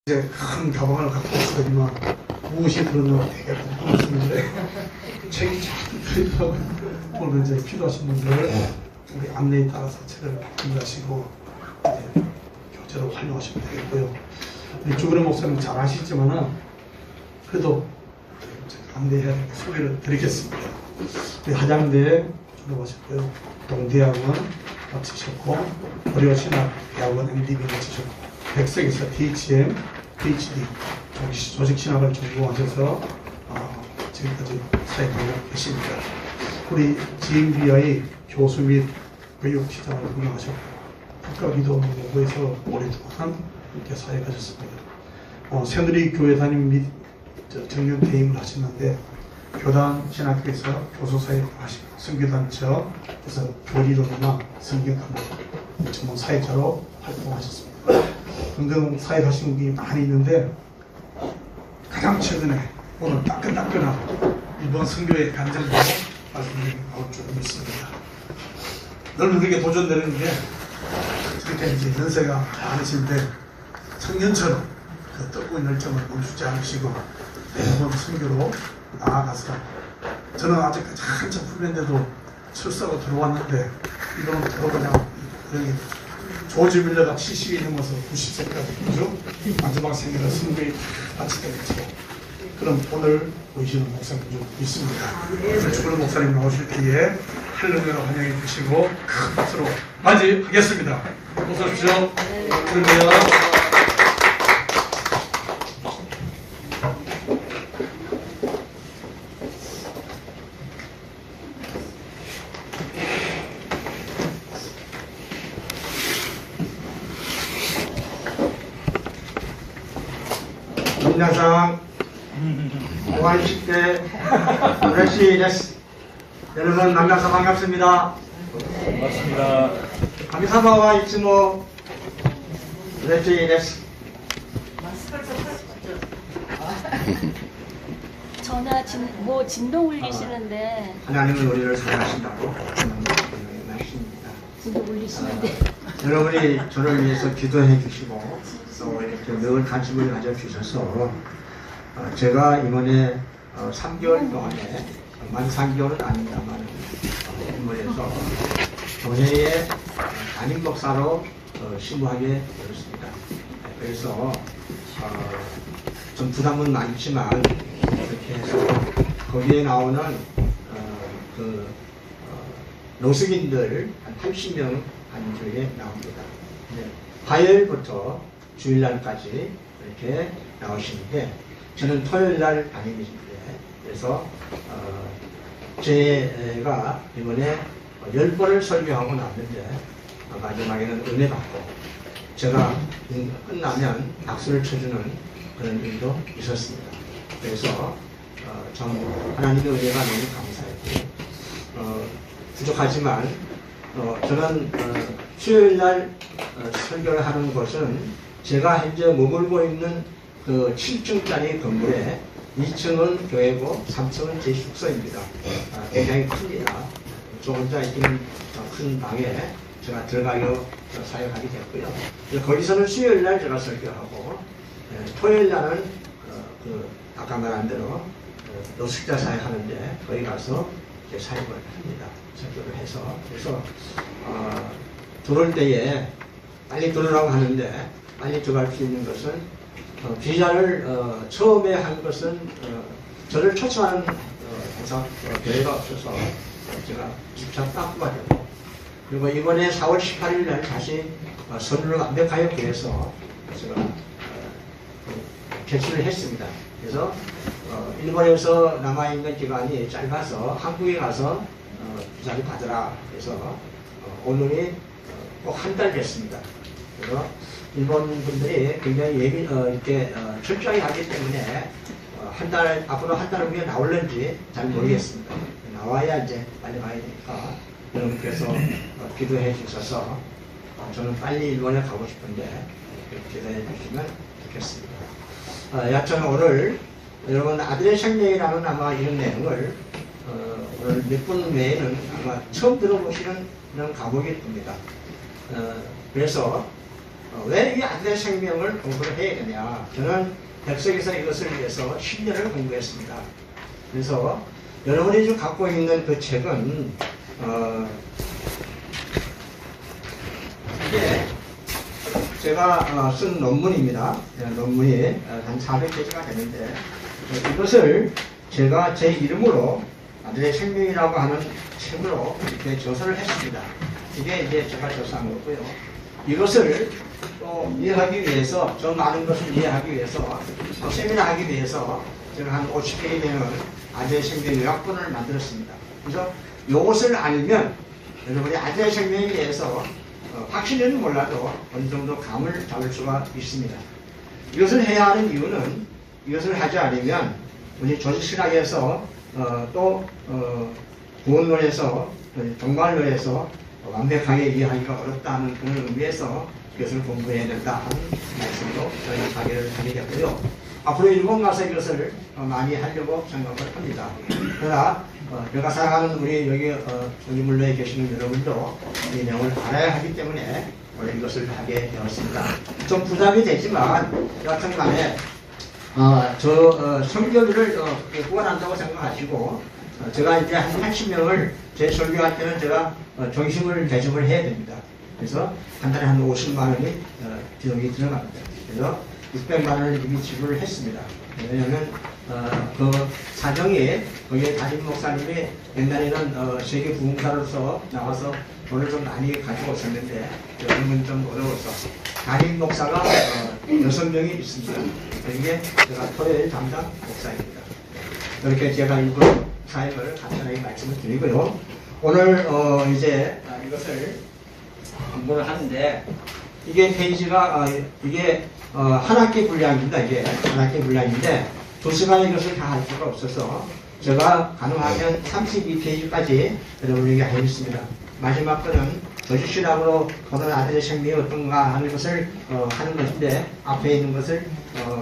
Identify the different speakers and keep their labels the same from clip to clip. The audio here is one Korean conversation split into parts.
Speaker 1: 이제 큰 가방을 갖고 있으더니만 무엇이 들었나 되게 궁금했는데 책이 참 있더라고요. 오늘 이제 필요하신 분들 우리 안내에 따라서 책을 구매하시고 이제 교재로 활용하시면 되겠고요. 우리 주그레 목사님 잘 아시지만은 그래도 제가 안내해야 되니까 소개를 드리겠습니다. 우리 한양대 졸업하셨고요. 동대학원 마치셨고 고려신학대학원 MDB 마치셨고 백석에서 DHM, PhD 조직신학을 전공하셔서 지금까지 사역하고 계십니다. 우리 GMBI 교수 및 교육시장을 운영하셨고 국가기도연구소에서 오랫동안 이렇게 사역하셨습니다. 새누리 교회 담임 및 정년 퇴임을 하셨는데 교단 신학교에서 교수 사역을 하시고 선교단체에서 교리론이나 성경 감독 전문 사역자로 활동하셨습니다. 등등 사역하신 분이 많이 있는데 가장 최근에 오늘 따끈따끈한 이번 선교의 간증도 말씀드리고 나올 줄 믿습니다. 늘 우리에게 도전되는 게 그렇게 이제 연세가 많으신데 청년처럼 그 뜨거운 열정을 멈추지 않으시고 매번 선교로 나아가서 저는 아직까지 한참 후배인데도 출사로 들어왔는데 이거는 바로 그냥 여기 조지 밀러가 70이 넘어서 90세까지 그죠? 마지막 생애를 선교에 바치게 됐죠. 그럼 오늘 보이시는 목사님 좀 있습니다. 그래서 주그레 목사님 나오실 때에 할렐루야로 환영해 주시고 큰 박수로 맞이하겠습니다. 어서 오십시오. 할렐루야.
Speaker 2: 皆さん、お会いして嬉しいです。 여러분 만나서 반갑습니다.
Speaker 3: 반갑습니다.
Speaker 2: 감사와 이츠모嬉しいです.
Speaker 4: 전화 진동 울리시는데
Speaker 2: 하나님은 우리를 사랑하신다고 말씀입니다.
Speaker 4: 진동 울리시는데
Speaker 2: 여러분이 저를 위해서 기도해 주시고 또 이렇게 늘 관심을 가져주셔서 제가 이번에 3개월 동안에 만 3개월은 아닙니다만 인물에서 교회의 담임 목사로 신부하게 되었습니다. 그래서 좀 부담은 많지만 이렇게 해서 거기에 나오는 노숙인들 한 80명 한 주에 나옵니다. 화요일부터 주일날까지 이렇게 나오시는데 저는 토요일날 담임이신데 그래서 제가 이번에 10번을 설교하고 났는데 마지막에는 은혜 받고 제가 끝나면 박수를 쳐주는 그런 일도 있었습니다. 그래서 참 하나님의 은혜가 너무 감사했고 부족하지만 저는 수요일날 설교를 하는 것은 제가 현재 머물고 있는 그 7층짜리 건물에 2층은 교회고 3층은 제 숙소입니다. 굉장히 큽니다. 저 혼자 있는 큰 방에 제가 들어가려 사역하게 됐고요. 거기서는 수요일날 제가 설교하고 토요일날은 아까 말한 대로 노숙자 사역하는데 거기 가서 사역을 합니다. 설교를 해서 그래서 들어올 때에 빨리 들어오라고 하는데 빨리 들어갈 수 있는 것은 비자를 처음에 한 것은 저를 초청하는 교회가 없어서 제가 집차 따꾸가 되고 그리고 이번에 4월 18일 날 다시 선언을 완벽하게 구해서 제가 개출을 했습니다. 그래서 일본에서 남아있는 기간이 짧아서 한국에 가서 비자를 받으라 해서 오늘이 꼭 한 달 됐습니다. 그래서 일본 분들이 굉장히 이렇게 철저히 하기 때문에 앞으로 한 달 후에 나올는지 잘 모르겠습니다. 나와야 이제 빨리 가야 되니까 여러분께서 기도해 주셔서 저는 빨리 일본에 가고 싶은데 기도해 주시면 좋겠습니다. 여튼 오늘 여러분 아들의 생명이라는 아마 이런 내용을 오늘 몇 분 외에는 아마 처음 들어보시는 그런 과목일 겁니다. 그래서 왜 이 아들의 생명을 공부를 해야 되냐? 저는 백석에서 이것을 위해서 10년을 공부했습니다. 그래서 여러분이 지금 갖고 있는 그 책은 이게 제가 쓴 논문입니다. 논문이 한 400페이지가 되는데 이것을 제가 제 이름으로 아들의 생명이라고 하는 책으로 이렇게 저서를 했습니다. 이게 이제 제가 저서한 거고요. 이것을 또 이해하기 위해서, 저 많은 것을 이해하기 위해서, 세미나 하기 위해서 제가 한 50페이지 되는 아들의 생명 요약본을 만들었습니다. 그래서 이것을 알면 여러분이 아들의 생명에 대해서 확실히는 몰라도 어느 정도 감을 잡을 수가 있습니다. 이것을 해야 하는 이유는, 이것을 하지 않으면 우리 조직신학에서 또 구원론에서, 종말론에서 완벽하게 이해하기가 어렵다는 그런 의미에서 이것을 공부해야 된다 하는 말씀으로 저희 강의를 하게 되고요. 앞으로 일본 가서 이것을 많이 하려고 생각을 합니다. 그러나 제가 사랑하는 우리 여기 물러에 계시는 여러분도 이 내용을 알아야 하기 때문에 오늘 이것을 하게 되었습니다. 좀 부담이 되지만 여하튼 간에 설교를 구원한다고 생각하시고 제가 이제 한 80명을 제 설교할 때는 제가 종심을 배정을 해야 됩니다. 그래서 한 달에 한 50만 원이 비용이 들어갑니다. 그래서 600만 원을 이미 지불을 했습니다. 왜냐하면 그 사정이 거기에 담임 목사님이 옛날에는 세계 부흥사로서 나와서 돈을 좀 많이 가지고 있었는데 요즘은 좀 어려워서 담임 목사가 6명이 있습니다. 이게 제가 토요일 담당 목사입니다. 이렇게 제가 일부 사역을 간단하게 말씀을 드리고요. 오늘 이제 이것을 공부를 하는데 이게 페이지가 이게 한 학기 분량입니다. 이게 한 학기 분량인데 2시간에 이것을 다 할 수가 없어서 제가 가능하면 32페이지까지 여러분에게 하겠습니다. 마지막 거는 조직신학으로 보는 아들의 생명이 어떤가 하는 것을 하는 것인데 앞에 있는 것을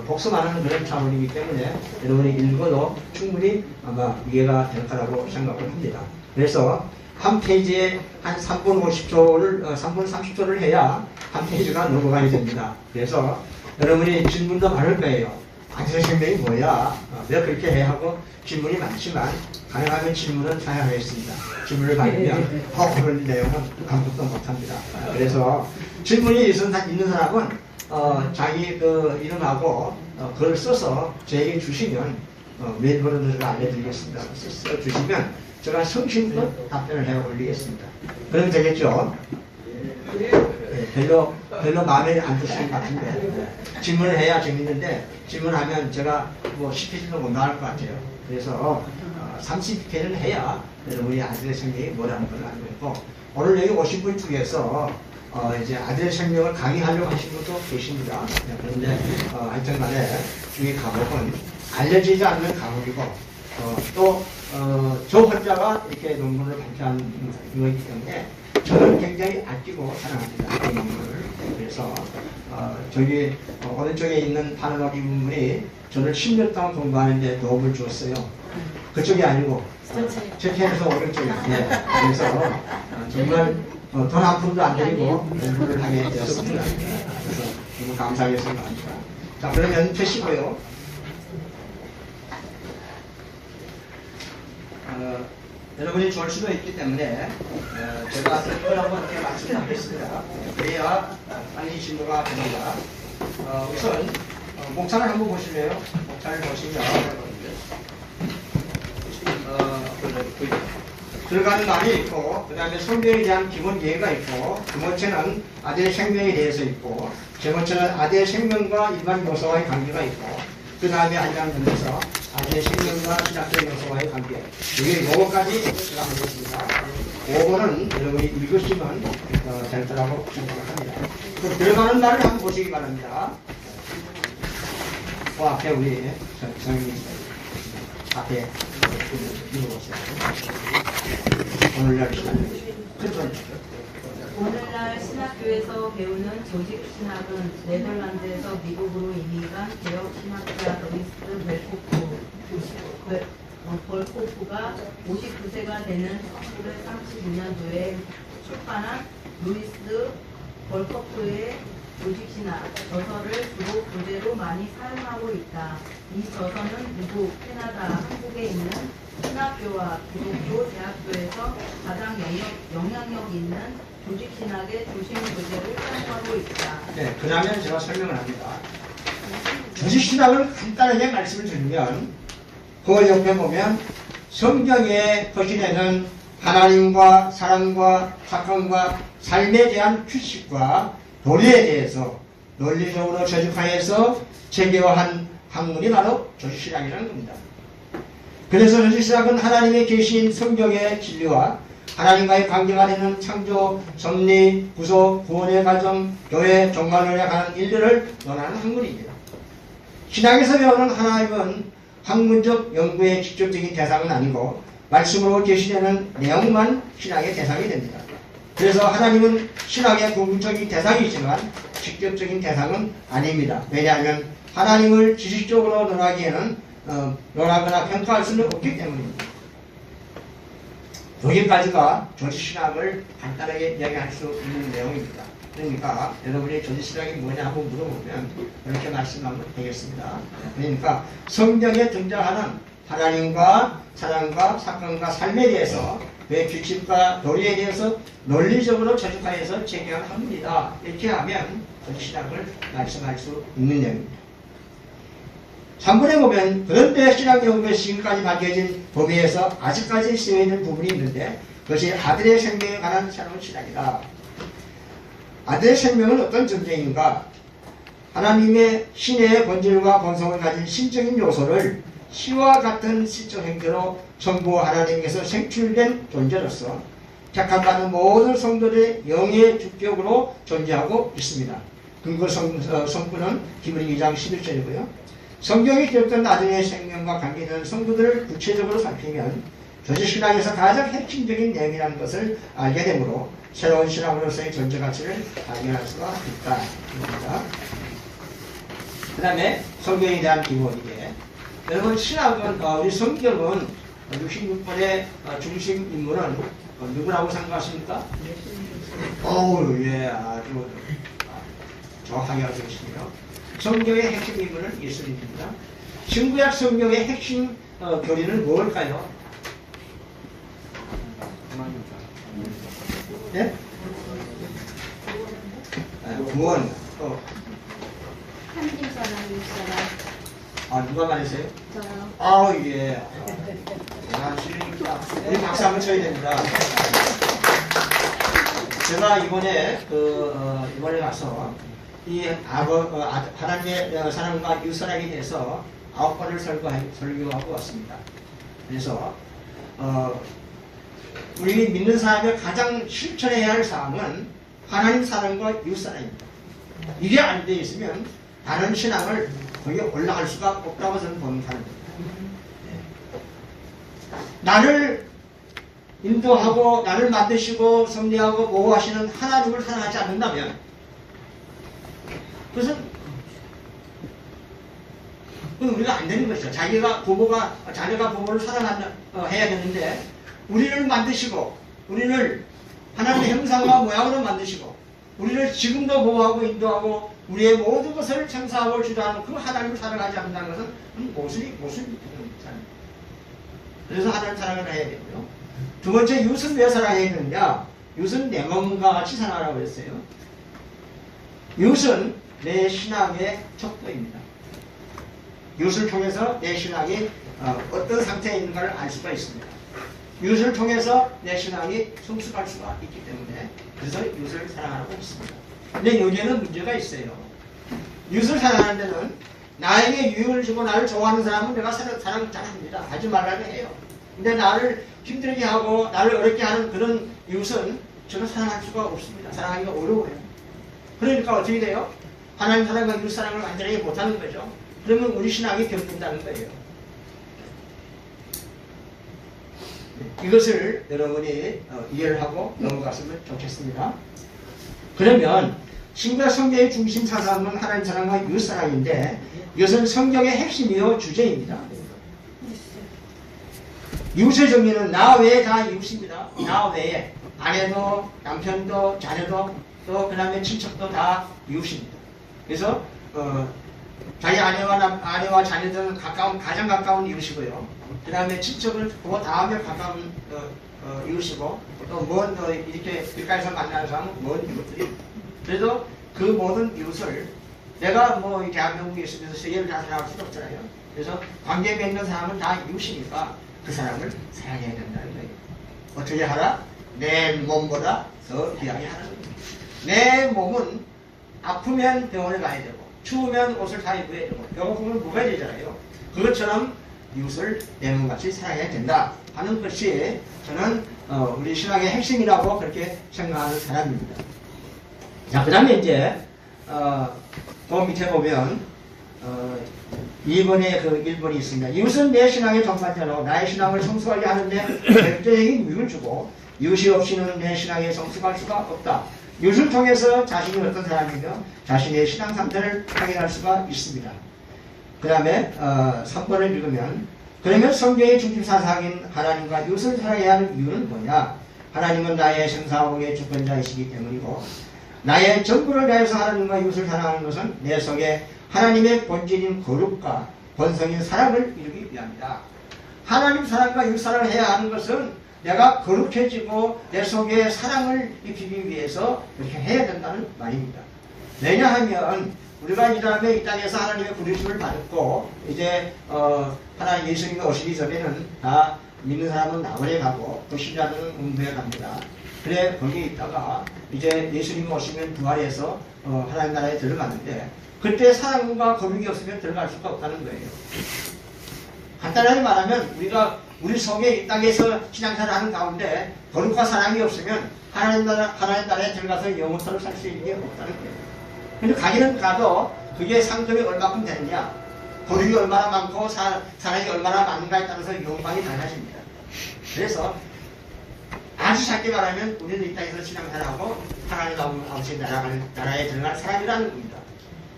Speaker 2: 복습하는 그런 차원이기 때문에 여러분이 읽어도 충분히 아마 이해가 될 거라고 생각을 합니다. 그래서 한 페이지에 한 3분 50초를 3분 30초를 해야 한 페이지가 넘어가야 됩니다. 그래서 여러분이 질문도 많을 거예요. 아들의 생명이 뭐야? 왜 그렇게 해야 하고 질문이 많지만 가능하면 질문은 사양하겠습니다. 질문을 받으면 그런 내용은 아무것도 못합니다. 그래서 질문이 있는 사람은 자기 그 이름하고 글을 써서 저에게 주시면 메일번호를 제가 알려드리겠습니다. 써주시면 제가 성심껏 답변을 해 올리겠습니다. 그러면 되겠죠? 별로 마음에 안 드시는 것 같은데 질문을 해야 재밌는데 질문하면 제가 뭐 10페이지도 못 나갈 것 같아요. 그래서 30페이지는 해야 여러분이 아들의 생명이 뭐라는 걸 알고 있고 오늘 여기 오신 분 중에서 이제 아들의 생명을 강의하려고 하신 분도 계십니다. 그런데 하여튼 간에 이 과목은 알려지지 않는 과목이고 또 저 혼자가 이렇게 논문을 발표한 거기 때문에 저는 굉장히 아끼고 사랑합니다. 이 논문을. 그래서 저기 오른쪽에 있는 파노라마 부분이 저를 10년 동안 공부하는데 도움을 주었어요. 그쪽이 아니고 제편에서 오른쪽에. 네. 그래서 정말 돈 한 푼도 안 들이고 공부를 하게 되었습니다. 그래서 너무 감사하게 생각합니다. 자, 그러면 펴시고요. 여러분이 좋을 수도 있기 때문에 제가 그걸 한번 이렇게 말씀을 하겠습니다. 그래야 빨리 진도가 됩니다. 우선 목차를 한번 보실래요? 목차를 보시면 들어가는 말이 있고 그 다음에 성경에 대한 기본 예가 있고 두 번째는 아들의 생명에 대해서 있고 세 번째는 아들의 생명과 일반 요소와의 관계가 있고 그 다음에 아니라는 면에서 아들의 생명과 신학적 요소와의 관계 이게 요거까지 제가 하겠습니다. 요거는 여러분이 읽으시면 될 거라고 생각을 합니다. 그럼 들어가는 말을 한번 보시기 바랍니다. 그 앞에 우리 선생님 앞에 읽어보세요. 오늘날
Speaker 5: 신학교에서 배우는 조직 신학은 네덜란드에서 미국으로 이민 간 개혁 신학자 루이스 벌코프가 59세가 되는 1932년도에 출판한 루이스 벌코프의 조직신학, 저서를 주로 교재로 많이 사용하고 있다. 이 저서는 미국, 캐나다, 한국에 있는 신학교와 기독교 대학교에서 가장 영향력 있는 조직신학의 중심 교재를 사용하고 있다.
Speaker 2: 네, 그러면 제가 설명을 합니다. 조직신학을 간단하게 말씀을 드리면 그 옆에 보면 성경의 거신에는 하나님과 사랑과 사건과 삶에 대한 규칙과 도리에 대해서 논리적으로 저직화해서 체계화한 학문이 바로 조직신학이라는 겁니다. 그래서 조직신학은 하나님의 계신 성경의 진리와 하나님과의 관계가 되는 창조, 섭리, 구속, 구원의 과정, 교회, 종말론에 관한 인류를 논하는 학문입니다. 신학에서 배우는 하나님은 학문적 연구의 직접적인 대상은 아니고 말씀으로 계시되는 내용만 신학의 대상이 됩니다. 그래서 하나님은 신학의 궁극적인 대상이지만 직접적인 대상은 아닙니다. 왜냐하면 하나님을 지식적으로 논하기에는 논하거나 평가할 수는 없기 때문입니다. 여기까지가 조직신학을 간단하게 이야기할 수 있는 내용입니다. 그러니까 여러분이 조직신학이 뭐냐 하고 물어보면 이렇게 말씀하면 되겠습니다. 그러니까 성경에 등장하는 하나님과 사랑과 사건과 삶에 대해서 그 규칙과 도리에 대해서 논리적으로 조직화해서 체계한 학문이다. 이렇게 하면 조직신학을 말씀할 수 있는 내용입니다. 3번에 보면 그런데 신학 연구에 지금까지 밝혀진 범위에서 아직까지 쓰여있는 부분이 있는데 그것이 아들의 생명에 관한 새로운 신학이다. 아들의 생명은 어떤 존재인가? 하나님의 신의 본질과 본성을 가진 신적인 요소를 시와 같은 시적 행태로 전부 하나님께서 생출된 존재로서 택함받은 모든 성도들의 영의 주격으로 존재하고 있습니다. 근거 성구는 히브리 2장 11절이고요. 성경이 기록된 아들의 생명과 관계되는 성도들을 구체적으로 살피면 조직신학에서 가장 핵심적인 내용이라는 것을 알게 되므로 새로운 신학으로서의 존재 가치를 발견할 수가 있다. 그 다음에 성경에 대한 기본이게 여러분 신학은 우리 성경은 66번의 중심 인물은 누구라고 생각하십니까? 예, 아주 정확하게 알고 계시네요. 성경의 핵심 인물은 예수님입니다. 신구약 성경의 핵심 교리는 뭘까요? 네? 구원. 또
Speaker 4: 하나님 사랑, 이웃 사랑.
Speaker 2: 누가 말했어요?
Speaker 4: 저요.
Speaker 2: 예. 대단하십니다. 우리 박수 한번 쳐야 됩니다. 제가 이번에 이번에 가서 이 하나님의 사랑과 이웃 사랑에 대해서 9번을 설교하고 왔습니다. 그래서 우리 믿는 사람이 가장 실천해야 할 사항은 하나님 사랑과 이웃 사랑입니다. 이게 안 돼 있으면 다른 신앙을 거기에 올라갈 수가 없다고 저는 보는 사람입니다. 나를 인도하고 나를 만드시고 섭리하고 보호하시는 하나님을 사랑하지 않는다면 그것은 우리가 안 되는 것이죠. 자기가 자녀가 부모를 사랑해야 되는데 우리를 만드시고 우리를 하나님의 형상과 모양으로 만드시고 우리를 지금도 보호하고 인도하고 우리의 모든 것을 청사하고 주도하는 그 하나님을 사랑하지 않는다는 것은 무슨 그래서 하나님 사랑을 해야 되고요. 두 번째 이웃은 왜 사랑해야 되느냐? 이웃은 내 몸과 같이 사랑하라고 했어요. 이웃은 내 신앙의 척도입니다. 이웃을 통해서 내 신앙이 어떤 상태에 있는가를 알 수가 있습니다. 이웃을 통해서 내 신앙이 성숙할 수가 있기 때문에 그래서 이웃을 사랑하라고 했습니다. 근데 여기에는 문제가 있어요. 이웃을 사랑하는 데는 나에게 유익을 주고 나를 좋아하는 사람은 내가 사랑 잘합니다. 하지 말라고 해요. 근데 나를 힘들게 하고 나를 어렵게 하는 그런 이웃은 저는 사랑할 수가 없습니다. 사랑하기가 어려워요. 그러니까 어떻게 돼요? 하나님 사랑과 이웃 사랑을 완전히 못하는 거죠. 그러면 우리 신앙이 겹친다는 거예요. 이것을 여러분이 이해를 하고 넘어갔으면 좋겠습니다. 그러면 신구약 성경의 중심 사상은 하나님 사랑과 이웃 사랑인데 이것은 성경의 핵심이요 주제입니다. 이웃의 정의는 나 외에 다 이웃입니다. 나 외에 아내도 남편도 자녀도 또 그 다음에 친척도 다 이웃입니다. 그래서 자기 아내와 자녀들은 가장 가까운 이웃이고요. 그 다음에 친척을 그 다음에 가까운 이웃이고 또 이렇게 길가에서 만나는 사람은 먼 이웃들이. 그래도 그 모든 이웃을 내가 뭐 대한민국에 있으면서 세계를 다 살아갈 수는 없잖아요. 그래서 관계 맺는 사람은 다 이웃이니까 그 사람을 사랑해야 된다는 거예요. 어떻게 하라? 내 몸보다 더 귀하게 하라는 거예요. 내 몸은 아프면 병원에 가야 되고 추우면 옷을 다 입어야 되고 배고프면 먹어야 되잖아요. 그것처럼 이웃을 내 몸같이 사랑해야 된다 하는 것이 저는 우리 신앙의 핵심이라고 그렇게 생각하는 사람입니다. 자, 그 다음에 이제 그 밑에 보면 2번에 그 1번이 있습니다. 이웃은 내 신앙의 동반자로 나의 신앙을 성숙하게 하는데 절대적인 유익을 주고 이웃이 없이는 내 신앙에 성숙할 수가 없다. 이웃을 통해서 자신이 어떤 사람이며 자신의 신앙 상태를 확인할 수가 있습니다. 그 다음에 3번을 읽으면 그러면 성경의 중심사상인 하나님과 이웃을 사랑해야 하는 이유는 뭐냐? 하나님은 나의 생사복의 주권자이시기 때문이고 나의 전부를 다해서 하나님과 이웃을 사랑하는 것은 내 속에 하나님의 본질인 거룩과 본성인 사랑을 이루기 위함이다. 하나님 사랑과 이웃 사랑을 해야 하는 것은 내가 거룩해지고 내 속에 사랑을 입히기 위해서 이렇게 해야 된다는 말입니다. 왜냐하면 우리가 이 다음에 이 땅에서 하나님의 부르심을 받고 이제 하나님 예수님이 오시기 전에는 다 믿는 사람은 낙원에 가고 또 신자들은 음부에 갑니다. 그래 거기 있다가 이제 예수님이 오시면 부활해서 하나님 나라에 들어가는데 그때 사랑과 거룩이 없으면 들어갈 수가 없다는 거예요. 간단하게 말하면 우리 속에 이 땅에서 신앙생활을 하는 가운데 거룩과 사랑이 없으면 하나님 나라에 들어가서 영원토록 살 수 있는 게 없다는 거예요. 근데 가기는 가도 그게 상급이 얼마큼 되느냐, 거룩이 얼마나 많고 사랑이 얼마나 많은가에 따라서 영광이 달라집니다. 그래서 아주 작게 말하면 우리는 이 땅에서 신앙생활하고 하나님 아버지 나라에 들어갈 사람이라는 겁니다.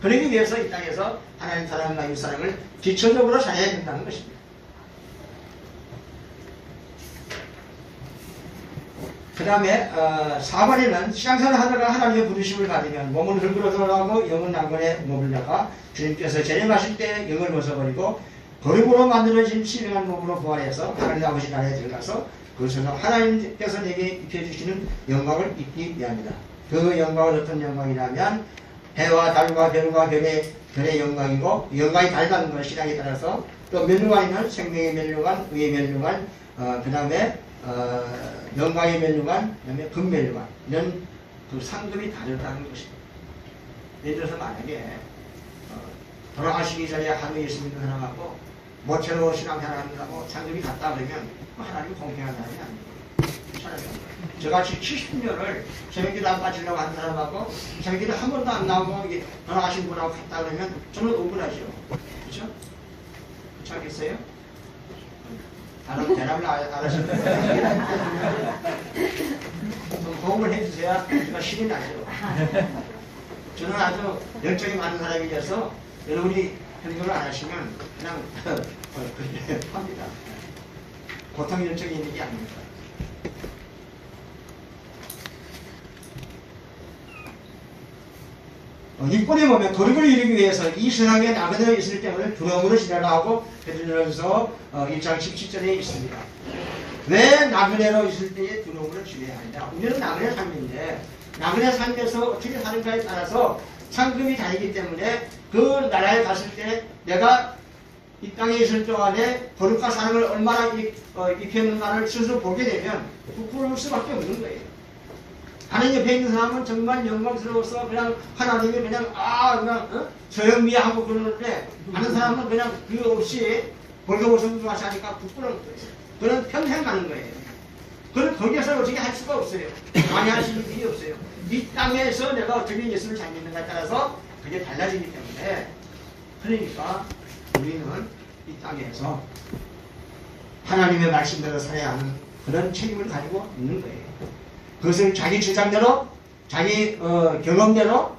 Speaker 2: 그러기 위해서 이 땅에서 하나님 사랑과 이웃 사랑을 기초적으로 잘해야 된다는 것입니다. 그 다음에 4번에는 신앙생활을 하다가 하나님의 부르심을 받으면 몸은 흙으로 돌아가고 영은 낙원에 머물다가 주님께서 재림하실 때 영을 벗어버리고 거룩으로 만들어진 신령한 몸으로 부활해서 하나님 아버지 나라에 들어가서 그것에서 하나님께서 내게 입혀주시는 영광을 입기 위함이다. 그 영광은 어떤 영광이냐면 해와 달과 별과 별의 영광이고 영광이 달다는 것 신앙에 따라서 또 면류관이면 생명의 면류관, 의의 면류관, 그 다음에 영광의 면류관, 그 다음에 금면류관 이런 그 상급이 다르다는 것입니다. 예를 들어서 만약에 돌아가시기 전에 하루 예수 믿는 사람하고 모처럼 신앙생활 하는 사람하고 상급이 같다 그러면 하나님이 공평한 사람이 아니에요. 저같이 70년을 새벽기도 안 빠지려고 하는 사람하고 새벽기도 한 번도 안 나오고 돌아가신 분하고 같다 그러면 저는 억울하죠. 그렇죠? 그렇지 않겠어요? 대답을 안 하셨는데 좀 도움을 해주셔야 우리가 신이 나죠. 저는 아주 열정이 많은 사람이라서 여러분이 설교를 안 하시면 그냥 그렇게 합니다. 보통 열정이 있는 게 아닙니다. 육본에 보면 거룩을 이루기 위해서 이 신앙의 나그네에 있을 때문에 두려움으로 지내라고 베드로전서 1장 17절에 있습니다. 왜 나그네로 있을 때에 두려움으로 지내야 하느냐? 우리는 나그네 삶인데 나그네 삶에서 어떻게 사는가에 따라서 상급이 다르기 때문에 그 나라에 갔을 때 내가 이 땅에 있을 동안에 거룩과 사랑을 얼마나 입혔는가를 스스로 보게 되면 부끄러울 수밖에 없는 거예요. 하나님 옆에 있는 사람은 정말 영광스러워서 그냥 하나님이 그냥 저영미하고 그러는데 다른 사람은 그냥 그 없이 벌거벗은 것같이 하니까 부끄러운 거예요. 그건 평생 가는 거예요. 그건 거기에서 어떻게 할 수가 없어요. 많이 할 수 있는 일이 없어요. 이 땅에서 내가 어떻게 예수를 잘 믿는가에 따라서 그게 달라지기 때문에 그러니까 우리는 이 땅에서 하나님의 말씀대로 살아야 하는 그런 책임을 가지고 있는 거예요. 그것을 자기 주장대로, 자기 경험대로,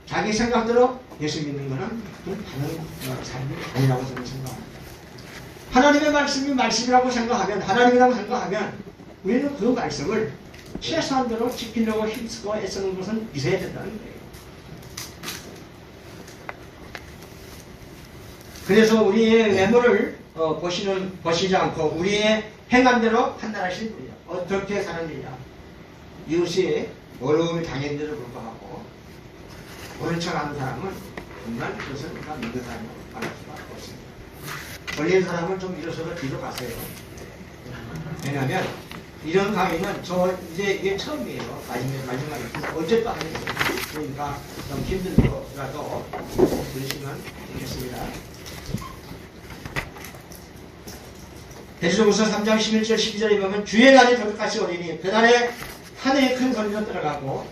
Speaker 2: 자기 생각대로 예수 믿는 것은 다른 삶이 아니라고 저는 생각합니다. 하나님의 말씀이 말씀이라고 생각하면, 하나님이라고 생각하면 우리는 그 말씀을 최소한대로 지키려고 힘쓰고 애쓰는 것은 있어야 된다는 거예요. 그래서 우리의 외모를 보시지 않고 우리의 행함대로 판단하시는 분이에요. 어떻게 사는지냐. 이것이 어려움이 당연한데도 불구하고 모른 척하는 사람은 정말 그것을 우리가 믿는 사람으로 말할 수가 없습니다. 걸린 사람은 좀 일어서서 뒤로 가세요. 왜냐하면 이런 강의는 저 이제 이게 처음이에요. 마지막에 어제 또 하는 거예요. 그러니까 좀 힘들더라도 들으시면 좋겠습니다. 베드로후서 3장 11절 12절에 보면 주의 날이 거룩하시 오리니 그날에 하늘의 큰 소리로 들어가고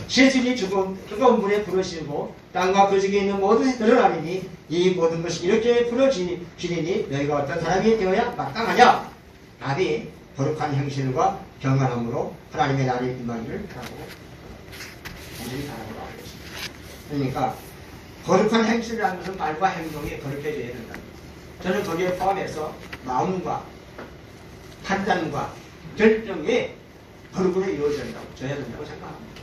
Speaker 2: 세진이 뜨거운 불에 부러지고 땅과 그 중에 있는 모든 해 드러나리니 이 모든 것이 이렇게 부러지리니 너희가 어떤 사람이 되어야 마땅하냐. 답이 거룩한 행실과 경건함으로 하나님의 날이 임하기를 바라고 간절히 바라고 하겠습니다. 그러니까 거룩한 행실이라는 것은 말과 행동이 거룩해져야 된다. 저는 거기에 포함해서 마음과 판단과 결정이 거룩으로 이루어져야 된다고 생각합니다.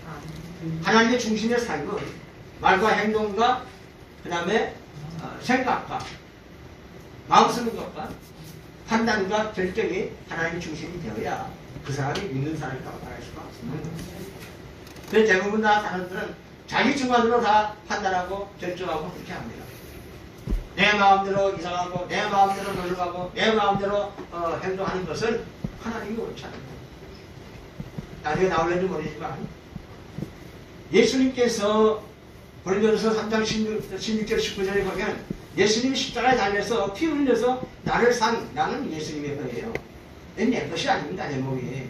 Speaker 2: 하나님의 중심의 삶은 말과 행동과 그 다음에 생각과 마음 쓰는 것과 판단과 결정이 하나님의 중심이 되어야 그 사람이 믿는 사람이라고 말할 수가 없습니다. 그래서 대부분 다 사람들은 자기 주관으로 다 판단하고 결정하고 그렇게 합니다. 내 마음대로 이상하고 내 마음대로 놀러가고 내 마음대로 행동하는 것은 하나님이 옳지 않습니다. 나중에 나올는지 모르지만 예수님께서 고린도전서 3장 16절 19절에 보면 예수님이 십자가에 달려서 피 흘려서 나는 예수님의 거예요. 내 것이 아닙니다. 내 몸이.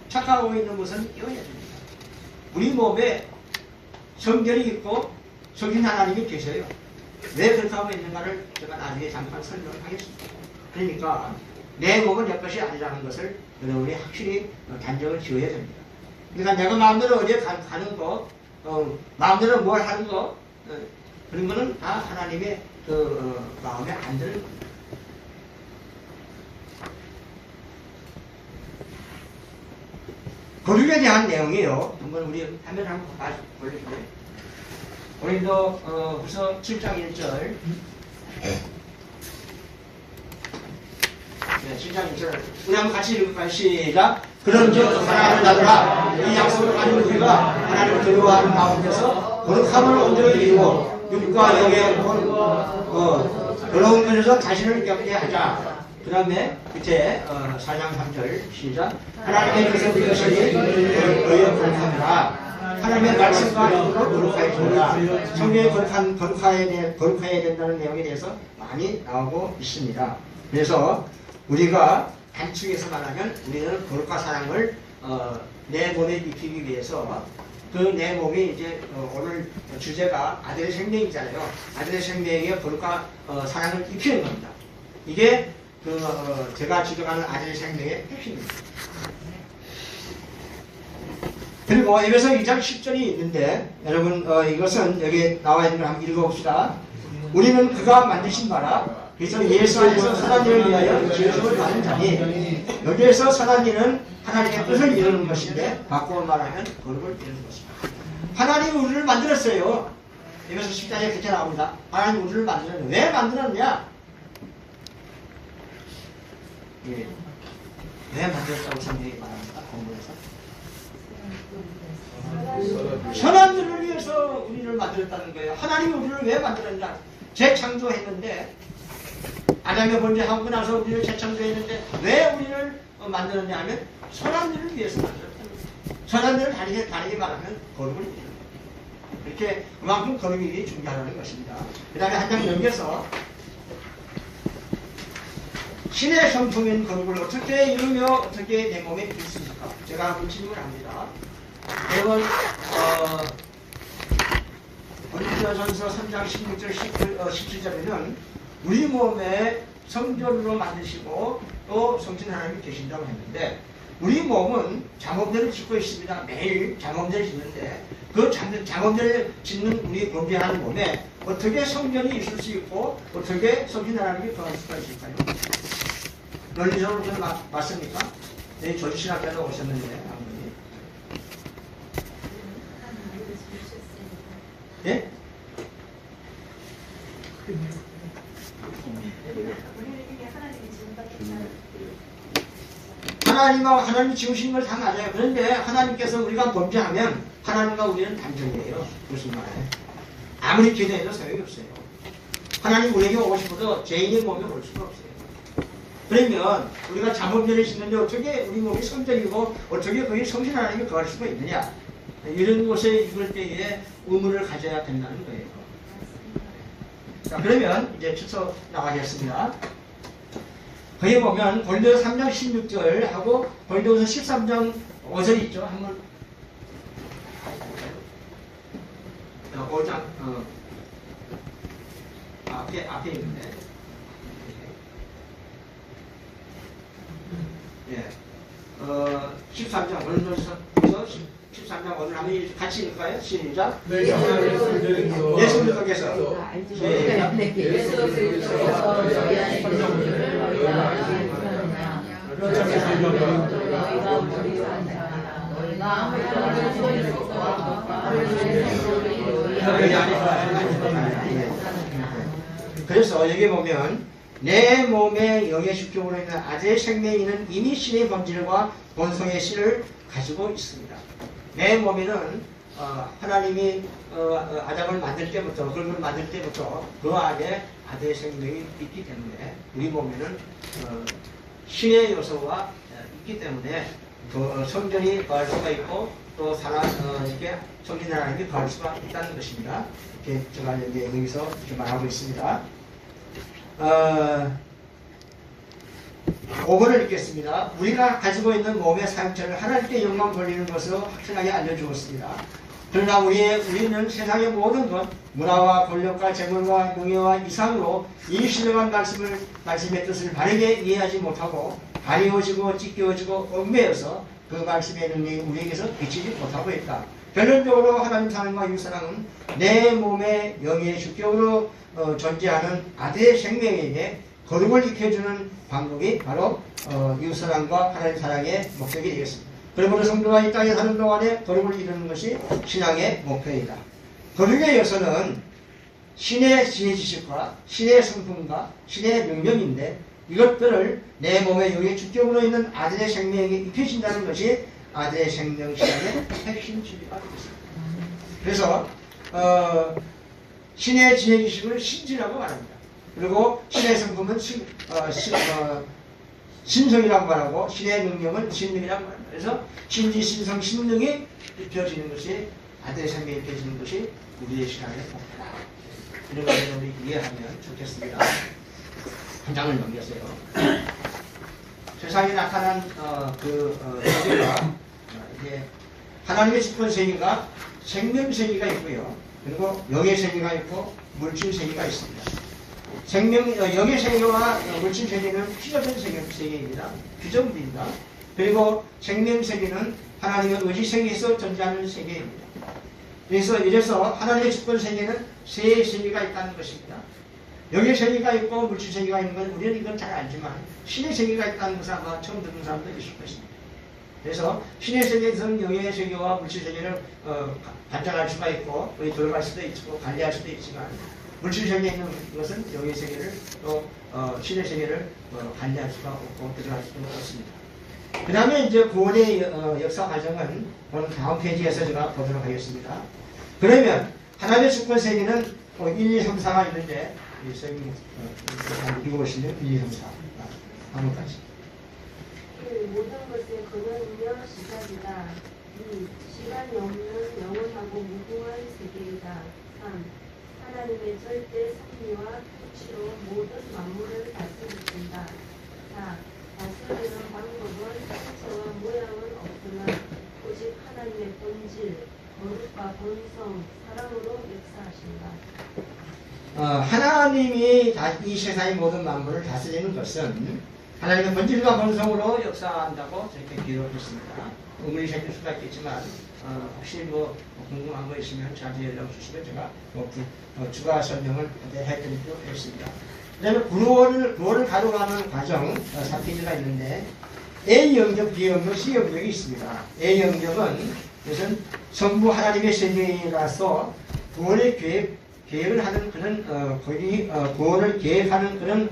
Speaker 2: 착각하고 있는 것은 이어야 됩니다. 우리 몸에 성결이 있고 성인 하나님이 계셔요. 왜 그렇게 하고 있는가를 제가 나중에 잠깐 설명을 하겠습니다. 그러니까 내 몸은 내 것이 아니라는 것을 여러분이 확실히 단정을 지어야 됩니다. 그러니까 내가 마음대로 어디에 가는 거, 마음대로 뭘 하는 거, 그런 거는 다 하나님의 마음에 안 드는 겁니다. 거룩에 대한 내용이에요. 한번 우리 화면 한번 보여주세요. 고린도후서 7장 1절. 네, 7장 1절. 우리 한번 같이 읽을까요? 시작. 그런즉 하나님을 나더라. 이 약속을 가진 우리가 하나님을 두려워하는 가운데서 거룩함을 온전히 이루고 육과 영의 더러운 것에서 자신을 겪게 하자. 그 다음에 밑에 4장 3절 시작. 하나님의 뜻을 이루시니 너희의 거룩함이라. 하나님의 말씀과 힘으로 거룩하게 되라. 성경에 거룩해야 된다는 내용에 대해서 많이 나오고 있습니다. 그래서 우리가 단축해서 말하면 우리는 거룩한 사랑을 내 몸에 입히기 위해서 그 내 몸이 이제 오늘 주제가 아들의 생명이잖아요. 아들의 생명에 거룩한 사랑을 입히는 겁니다. 이게 제가 지정하는 아들의 생명의 핵심입니다. 그리고 에베소 2장 10절이 있는데 여러분 이것은 여기 나와 있는 걸 한번 읽어봅시다. 우리는 그가 만드신 바라 그래서 예수 안에서 선한 일을 위하여 지으심을 받은 자니 여기에서 선한 일은 하나님의 뜻을 이루는 것인데 바꾸어 말하면 거룩을 이루는 것입니다. 하나님이 우리를 만들었어요. 에베소 10장에 그렇게 나옵니다. 하나님이 우리를 만들었는데 왜 만들었냐? 예. 왜 만들었다고 성경이 말합니까? 공부에서 선한 일을 위해서 우리를 만들었다는 거예요. 하나님이 우리를 왜 만들었냐? 재창조했는데 아담의 번제하고 나서 우리를 재창조했는데 왜 우리를 만들었냐 하면 선한 일을 위해서 만들었다는 거예요. 선한 일을 다르게 말하면 거룩을 이루는 거예요. 이렇게 그만큼 거룩이 중요하다는 것입니다. 그 다음에 한 장 넘겨서 신의 성품인 거룩을 어떻게 이루며 어떻게 내 몸에 입힐 수 있을까? 제가 한번 질문을 합니다. 여러분 고린도전서 3장 16절 17절에는 우리 몸에 성전으로 만드시고 또 성신 하나님이 계신다고 했는데 우리 몸은 장엄대를 짓고 있습니다. 매일 장엄대를 짓는데 그 장엄대를 짓는 우리 존재하는 몸에 어떻게 성전이 있을 수 있고 어떻게 성신 하나님이 거할 수가 있을까요? 논리적으로 맞습니까? 네, 조지신학교에 오셨는데 아버님 하나님하고 하나님이 지으신 걸 다 맞아요. 그런데 하나님께서 우리가 범죄하면 하나님과 우리는 단절이에요. 무슨 말이에요? 아무리 기도해도 소용이 없어요. 하나님 우리에게 오고 싶어도 죄인의 몸에 올 수가 없어요. 그러면 우리가 자범죄를 짓는데 어떻게 우리 몸이 성전이고 어떻게 거기 성신 하나님이 거할 수가 있느냐? 이런 곳에 이걸 때에 의무를 가져야 된다는 거예요. 자, 그러면 이제 추서 나가겠습니다. 거기 보면 고린도서 3장 16절하고 고린도서 13장 5절 있죠. 한번 5장 앞에 있는데 예. 13장 고린도서 13장 오늘 한번 같이 읽을까요? 시작.
Speaker 1: 네,
Speaker 2: 예수 그리스도께서
Speaker 5: 예수 그리스도께서 저희 안에 계신
Speaker 2: 그래서 여기 보면 내 몸의 영의 축적으로 있는 아들의 생명이는 이미 신의 본질과 본성의 씨를 가지고 있습니다. 내 몸에는 하나님이 아담을 만들 때부터 그걸 만들 때부터 그 안에 아들의 생명이 있기 때문에 우리 몸에는 신의 요소가 있기 때문에 그 성전이 거할 수가 있고 또 이렇게 성신 하나님이 거할 수가 있다는 것입니다. 이렇게 제가 여기서 이렇게 말하고 있습니다. 5번을 읽겠습니다. 우리가 가지고 있는 몸의 사역체를 하나님께 영광 돌리는 것으로 확실하게 알려주었습니다. 그러나 우리는 세상의 모든 것, 문화와 권력과 재물과 명예와 이상으로 이 신령한 말씀의 뜻을 바르게 이해하지 못하고 가리워지고 찢겨지고 얽매여서 그 말씀의 능력이 우리에게서 비치지 못하고 있다. 결론적으로 하나님 사랑과 이웃사랑은 내 몸의 영의 주격으로 존재하는 아들의 생명에게 거룩을 익혀주는 방법이 바로 이웃사랑과 하나님 사랑의 목적이 되겠습니다. 그러므로 성도가 이 땅에 사는 동안에 거룩을 이루는 것이 신앙의 목표이다. 거룩의 요소는 신의 지식과 신의 성품과 신의 명령인데 이것들을 내 몸의 영의 주격으로 있는 아들의 생명에게 입혀진다는 것이 아들의 생명 신앙의 핵심 진리가 되겠습니다. 그래서 신의 지식을 신지라고 말합니다. 그리고 신의 성품은 신성이라고 말하고 신의 능력은 신능이라고 말합니다. 그래서 신지, 신성, 신능이 입혀지는 것이 아들의 생명이 입혀지는 것이 우리의 신앙의 목표다. 이런 것을 우리 이해하면 좋겠습니다. 한 장을 넘겼어요. 세상에 나타난 세계가 이게 하나님의 주권 세계가 생명 세계가 있고요. 그리고 영의 세계가 있고 물질 세계가 있습니다. 영의 세계와 물질 세계는 피조된 세계입니다. 규정입니다. 그리고 생명 세계는 하나님의 의지 세계에서 존재하는 세계입니다. 그래서 이래서 하나님의 주권 세계는 세 세계가 있다는 것입니다. 영의 세계가 있고 물질 세계가 있는 건 우리는 이건 잘 알지만 신의 세계가 있다는 것을 아마 처음 듣는 사람도 있을 것입니다. 그래서 신의 세계에서는 영의 세계와 물질 세계를 관장할 수가 있고 돌아갈 수도 있고 관리할 수도 있지만 물질 세계에 있는 것은 영의 세계를 또 신의 세계를 관리할 수가 없고 들어갈 수가 없습니다. 그 다음에 이제 구원의 역사 과정은 오늘 다음 페이지에서 제가 보도록 하겠습니다. 그러면 하나님의 주권 세계는 1, 2, 3, 4가 있는데 읽어보시면 1, 2, 3, 4 한번까지.
Speaker 6: 그 모든 것의 근원이며 시작이다. 2. 시간이 없는 영원하고 무궁한 세계이다. 3. 하나님의 절대 섭리와 통치로 모든 만물을 다스리신다. 4. 다스리는 방법은 형체와 모양은 없으나 오직 하나님의 본질, 거룩과 본성, 사랑으로 역사하신다.
Speaker 2: 하나님이 이 세상의 모든 만물을 다스리는 것은 하나님의 본질과 본성으로 역사한다고 저렇게 기록했습니다. 의문이 생길 수가 있겠지만 혹시 궁금한 거 있으면 자주 연락 주시면 제가 추가 설명을 해드리도록 하겠습니다. 그 다음에 구원을 가져가는 과정 3페이지가 있는데 A 영역, B 영역, C 영역이 있습니다. A 영역은 이것은 성부 하나님의 세계라서 구원의 계획을 하는 그런 구원을 계획하는 그런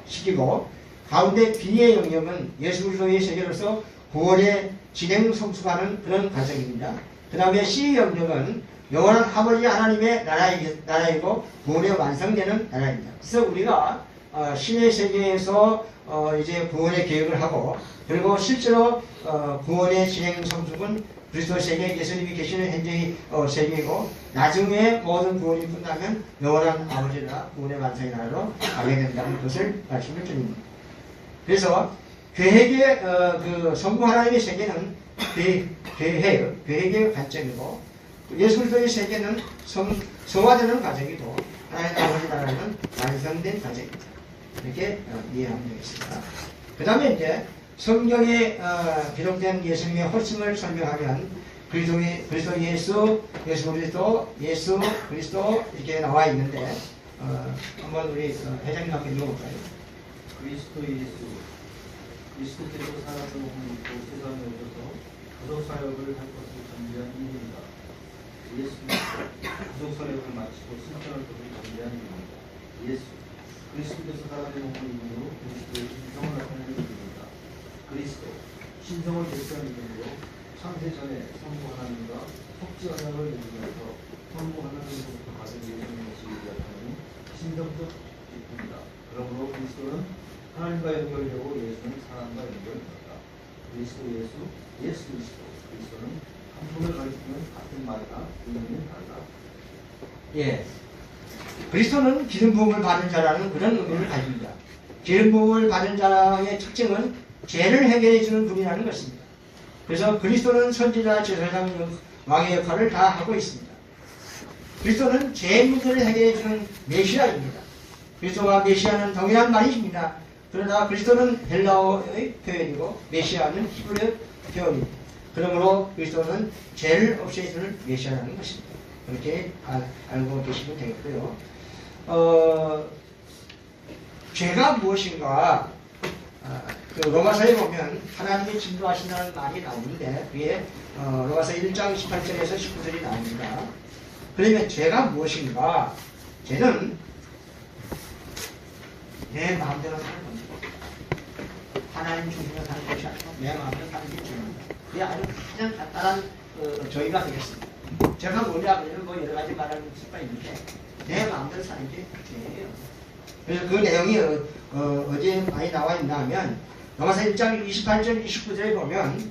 Speaker 2: 시키고 가운데 B의 영역은 예수 그리스도의 세계로서 구원의 진행 성숙하는 그런 과정입니다. 그 다음에 C 영역은 영원한 아버지 하나님의 나라이고 구원의 완성되는 나라입니다. 그래서 우리가 신의 세계에서 이제 구원의 계획을 하고 그리고 실제로 구원의 진행 성숙은 그리스도 세계 예수님이 계시는 현재의 세계이고 나중에 모든 구원이 끝나면 영원한 아버지 나라 구원의 완성의 나라로 가게 된다는 것을 말씀을 드립니다. 그래서 계획의 그 성부 하나님의 세계는 계획의 관점이고 예수 그리스도의 세계는 성화되는 과정이고 하나님 아버지 나라는 완성된 과정입니다. 이렇게 이해하면 되겠습니다. 그 다음에 이제 성경에 기록된 예수님의 호칭을 설명하면 그리스도 예수, 예수 그리스도 이렇게 나와 있는데 한번 우리 회장님 함께 읽어볼까요?
Speaker 3: 그리스도 예수, 그리스도께서 살아서 오고 세상에 오셔서 구속 사역을 할 것을 전제한 이유입니다. 예수, 구속 사역을 마치고 승천할 것을 전제한 이유입니다. 예수, 그리스도께서 살아서 오는 이유로 그리스도의 신성을 나타내는 이유입니다. 그리스도, 신성을 결정한 이유로 창세 전에 성부 하나님과 속지 언약을 맺으면서 성부 하나님으로부터 받은 예수님의 지위를 나타내는 신성적 기쁨입니다. 그러므로 그리스도는 하나님과 연결되고 예수는 사람과 연결된다. 그리스도 예수 그리스도. 그리스도는 한 분을 가리키면 같은 말이나 의미는 달라.
Speaker 2: 예. 그리스도는 기름 부음을 받은 자라는 그런 의미를 가집니다. 기름 부음을 받은 자의 특징은 죄를 해결해 주는 분이라는 것입니다. 그래서 그리스도는 선지자, 제사장, 왕의 역할을 다 하고 있습니다. 그리스도는 죄 문제를 해결해 주는 메시아입니다. 그리스도와 메시아는 동일한 말입니다. 그러나 그리스도는 헬라어의 표현이고 메시아는 히브리어 표현입니다. 그러므로 그리스도는 죄를 없애주는 메시아라는 것입니다. 그렇게 알고 계시면 되겠고요. 죄가 무엇인가? 그 로마서에 보면 하나님이 진노하신다는 말이 나오는데 그게 로마서 1장 18절에서 19절이 나옵니다. 그러면 죄가 무엇인가? 죄는 내 마음대로 사는 겁니다. 하나님 중심으로 사는 것이 아니고 내 마음대로 사는 게 죄입니다. 그게 아주 가장 간단한 저희가 되겠습니다. 제가 뭐냐 그러면 뭐 여러 가지 말하는 수가 있는데 내 마음대로 사는 게 죄예요. 그래서 그 내용이 어디에 많이 나와 있나 하면 로마서 1장 28절 29절에 보면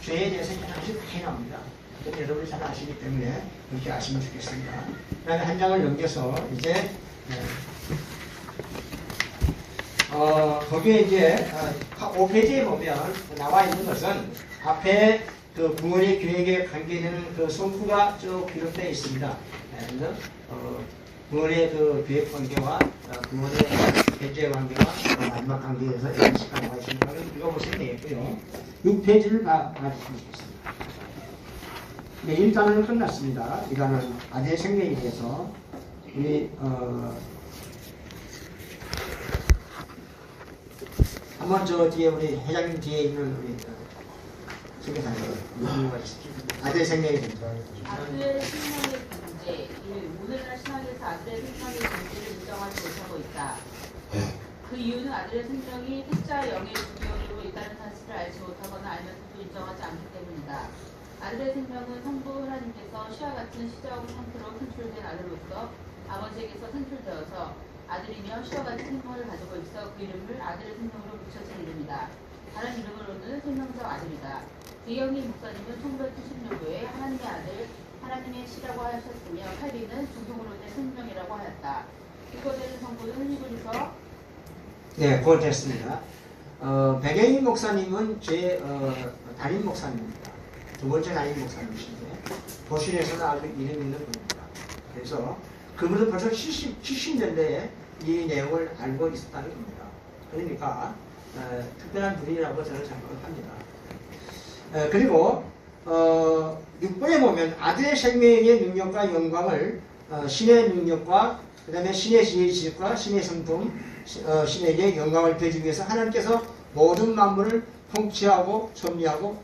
Speaker 2: 죄에 대해서 하나씩 많이 나옵니다. 여러분이 잘 아시기 때문에 그렇게 아시면 좋겠습니다. 그 다음에 한 장을 넘겨서 이제 거기에 이제 5페이지에 보면 나와 있는 것은 앞에 그 구원의 계획에 관계되는 그 성구가 쭉 기록되어 있습니다. 그래서 구원의 그 계획 관계와 구원의 현재 관계와 마지막 관계에서 시간 나와 있습니다. 읽어보시면 되겠고요. 6페이지를 봐주시면 좋겠습니다. 네, 1단은 끝났습니다. 2단은 아들의 생명에 대해서 우리 한번 저 뒤에 우리 회장님 뒤에 있는 우리 아들의 생명의 존재.
Speaker 7: 아들의 생명의 존재. 오늘날 신학에서 아들의 생명의 존재를 인정하지 못하고 있다. 그 이유는 아들의 생명이 태자 영의 주격으로 있다는 사실을 알지 못하거나 알면서도 인정하지 않기 때문이다. 아들의 생명은 성부 하나님께서 시와 같은 시자하고 상태로 선출된 아들로서 아버지에게서 선출되어서 아들이며 시와 같은 생명을 가지고 있어 그 이름을 아들의 생명으로 붙여진 이름이다. 다른 이름으로는 생명적 아들이다. 이영희 목사님은 1970년도에 하나님의 아들, 하나님의 시라고 하셨으며 칼빈은 중동으로 된 생명이라고 하였다. 기고되는 성부는 히브리서
Speaker 2: 네, 그걸 됐습니다. 백영희 목사님은 제 담임 목사님입니다. 두 번째 담임 목사님이신데 도실에서는 아주 이름 있는 분입니다. 그래서 그분은 벌써 70년대에 이 내용을 알고 있었다는 겁니다. 그러니까 특별한 분이라고 저는 생각을 합니다. 그리고 6번에 보면 아들의 생명의 능력과 영광을 신의 능력과 그 다음에 신의 지식과 신의 성품 신에게 영광을 드리기 위해서 하나님께서 모든 만물을 통치하고 섭리하고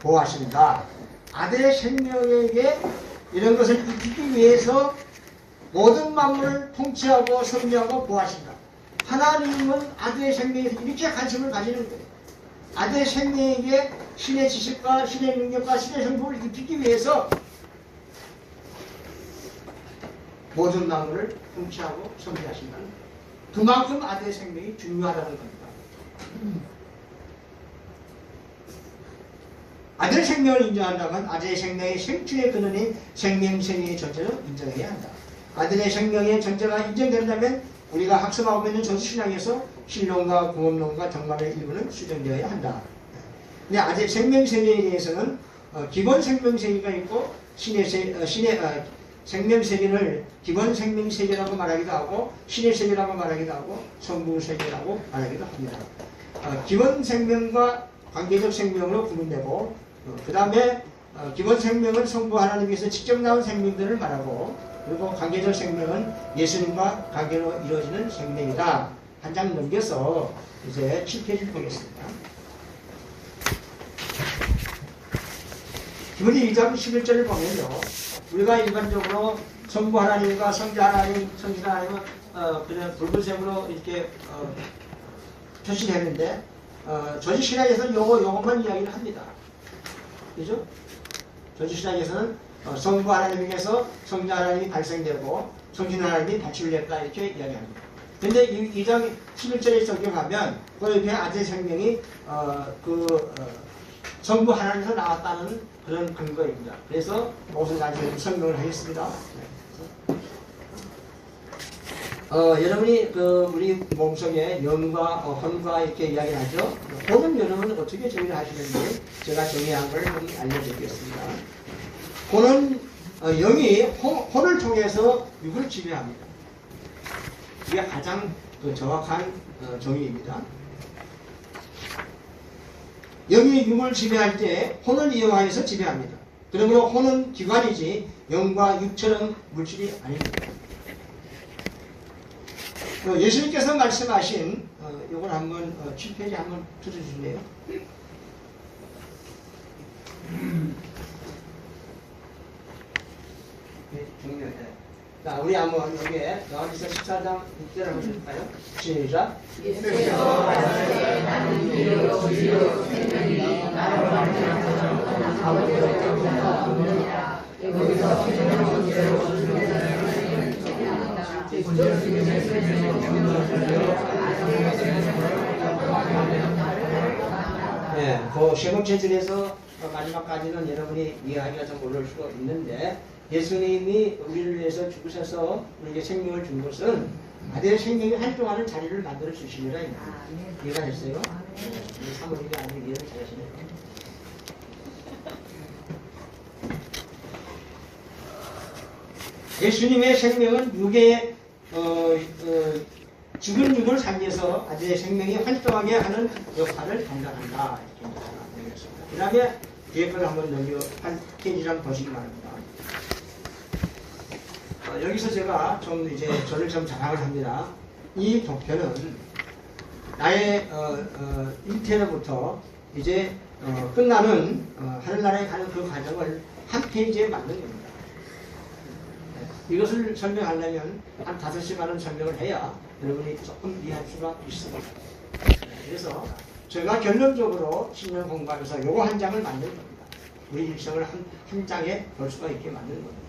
Speaker 2: 보호하십니다. 아들의 생명에게 이런 것을 입히기 위해서 모든 만물을 통치하고 섭리하고 보호하십니다. 하나님은 아들의 생명에 이렇게 관심을 가지는 거예요. 아들의 생명에게 신의 지식과 신의 능력과 신의 성품을 입히기 위해서 모든 나무를 훔치하고 섭리하신다는 거예요. 그만큼 아들의 생명이 중요하다는 겁니다. 아들의 생명을 인정한다면 아들의 생명의 생출의 근원인 생명세계의 전체를 인정해야 한다. 아들의 생명의 전체가 인정된다면 우리가 학습하고 있는 전수신앙에서 신론과 공업론과 정말의 일부는 수정되어야 한다. 근데 아들의 생명세계에 대해서는 기본 생명세계가 있고 생명세계를 기본 생명세계라고 말하기도 하고 신의 세계라고 말하기도 하고 성부세계라고 말하기도 합니다. 기본 생명과 관계적 생명으로 구분되고 그 다음에 기본 생명은 성부 하나님께서 직접 나온 생명들을 말하고 그리고 관계적 생명은 예수님과 관계로 이루어지는 생명이다. 한 장 넘겨서 이제 7페이지를 보겠습니다. 디모데 2장 11절을 보면요. 우리가 일반적으로 성부 하나님과 성자 하나님, 성신 하나님은 그냥 붉은색으로 이렇게 표시를 했는데 조지신학에서는 요것만 이야기를 합니다. 그죠? 조지신학에서는 성부 하나님에게서 성자 하나님이 발생되고 성신 하나님이 발출됐다 이렇게 이야기합니다. 근데 이 장 11절에 적용하면 이렇게 아들의 생명이 성부 하나님에서 나왔다는 그런 근거입니다. 그래서 무슨 가지 설명을 하겠습니다. 여러분이 우리 몸속에 영과 혼과 이렇게 이야기하죠. 혼은 여러분은 어떻게 정의를 하시는지 제가 정의한 걸 알려드리겠습니다. 혼은 영이 혼을 통해서 육을 지배합니다. 이게 가장 정확한 정의입니다. 영이 육을 지배할 때 혼을 이용하여서 지배합니다. 그러므로 혼은 기관이지 영과 육처럼 물질이 아닙니다. 예수님께서 말씀하신 이걸 한번 7페이지 한번 들어주실래요? 네, 중요해. 자, 우리 한번 여기에 요한일서 14장 6절 한번 볼까요? 시작.
Speaker 4: 예수께서 말씀하시되 나는 길이요 진리요 생명이니 나로 말미암아 아버지로부터 없느니라. 여기서 생명의 존재로 주는 자는
Speaker 2: 네, 그 세 번째 줄에서 마지막까지는 여러분이 이해하기가 좀 어려울 수가 있는데 예수님이 우리를 위해서 죽으셔서 우리에게 생명을 준 것은 아들의 생명이 활동하는 자리를 만들어 주시느라 이해가 됐어요? 네, 사모님이 아니고 이해를 잘하시네요. 예수님의 생명은 육의 죽은 육을 살려서 아들의 생명이 활동하게 하는 역할을 감당한다. 이렇게 말씀드리겠습니다. 그 다음에 뒤에 걸 한번 넘겨 한 페이지랑 보시기 바랍니다. 여기서 제가 좀 이제 저를 좀 자랑을 합니다. 이 도표는 나의 잉태로부터 이제 끝나는 하늘나라에 가는 그 과정을 한 페이지에 만든 겁니다. 이것을 설명하려면 한 5시간은 설명을 해야 여러분이 조금 이해할 수가 있습니다. 그래서 제가 결론적으로 신년 공부하면서 요거 한 장을 만든 겁니다. 우리 일생을 한 장에 볼 수가 있게 만든 겁니다.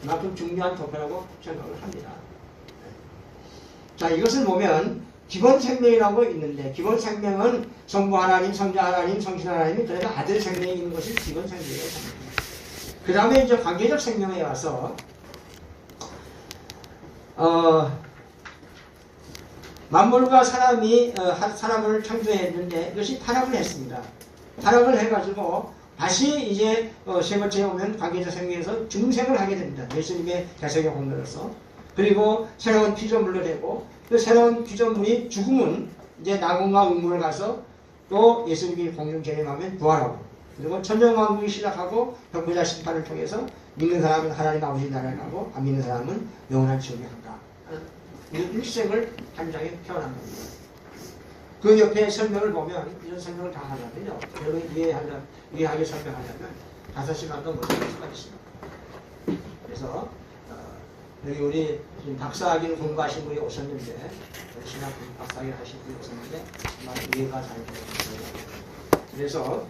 Speaker 2: 그만큼 중요한 도표라고 생각을 합니다. 자, 이것을 보면 기본 생명이라고 있는데 기본 생명은 성부 하나님, 성자 하나님, 성신 하나님이 그래서 아들 생명이 있는 것이 기본 생명이라고 합니다. 그 다음에 이제 관계적 생명에 와서 만물과 사람이 사람을 창조했는데 이것이 타락을 했습니다. 타락을 해가지고 다시 이제 세 번째에 오면 관계적 생명에서 중생을 하게 됩니다. 예수님의 대성의 공로로서. 그리고 새로운 피조물로 되고 그 새로운 피조물이 죽으면 이제 낙원과 음물을 가서 또 예수님이 공중 재림하면 부활하고 그리고 천정왕국이 시작하고 벽부자 심판을 통해서 믿는 사람은 하나님 아버지 나라를 가고 안 믿는 사람은 영원한 지옥에 간다. 이 일생을 한 장에 표현한 겁니다. 그 옆에 설명을 보면 이런 설명을 다 하려면요. 여러분 이해하게 설명하려면 5시간도 못 할 수가 있습니다. 그래서 여기 우리 지금 박사학위를 공부하신 분이 오셨는데, 신학 박사학위 하신 분이 오셨는데, 아마 이해가 잘 되는 그래서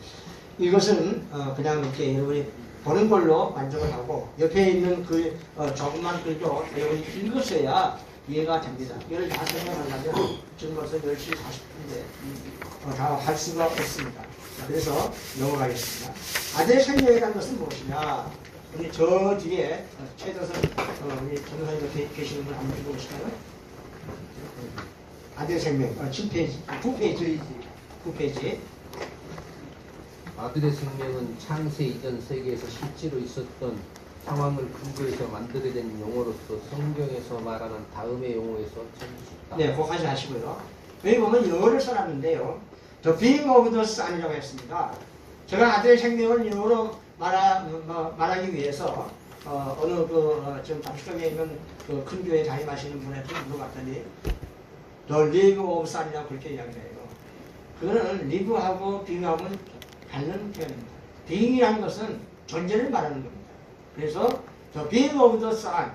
Speaker 2: 이것은 그냥 이렇게 여러분이 보는 걸로 만족을 하고, 옆에 있는 그 조그만 글도 여러분이 읽으셔야 이해가 됩니다. 이걸 다 설명하려면 지금 벌써 10시 40분인데 다 할 수가 없습니다. 그래서 넘어가겠습니다. 아들의 생명이라는 것은 무엇이냐? 우리 저 뒤에 최도선 우리 전도사님 계시는 분 한번 읽어보실까요? 아들의 생명 7페이지 9페이지
Speaker 8: 아들의 생명은 창세 이전 세계에서 실제로 있었던 상황을 근거해서 만들게 된 용어로서 성경에서 말하는 다음의 용어에서 찾으셨다.
Speaker 2: 네, 그거까지 하시고요. 여기 보면 영어를 써놨는데요. The being of the son이라고 했습니다. 제가 아들의 생명을 영어로 말하기 위해서 어느 지금 담수동에 있는 그 큰 교회 다임하시는 분한테 물어봤더니 The live of son이라고 그렇게 이야기해요. 그거는 live하고 being하고는 다른 표현입니다. being이라는 것은 존재를 말하는 겁니다. 그래서 The being of the son,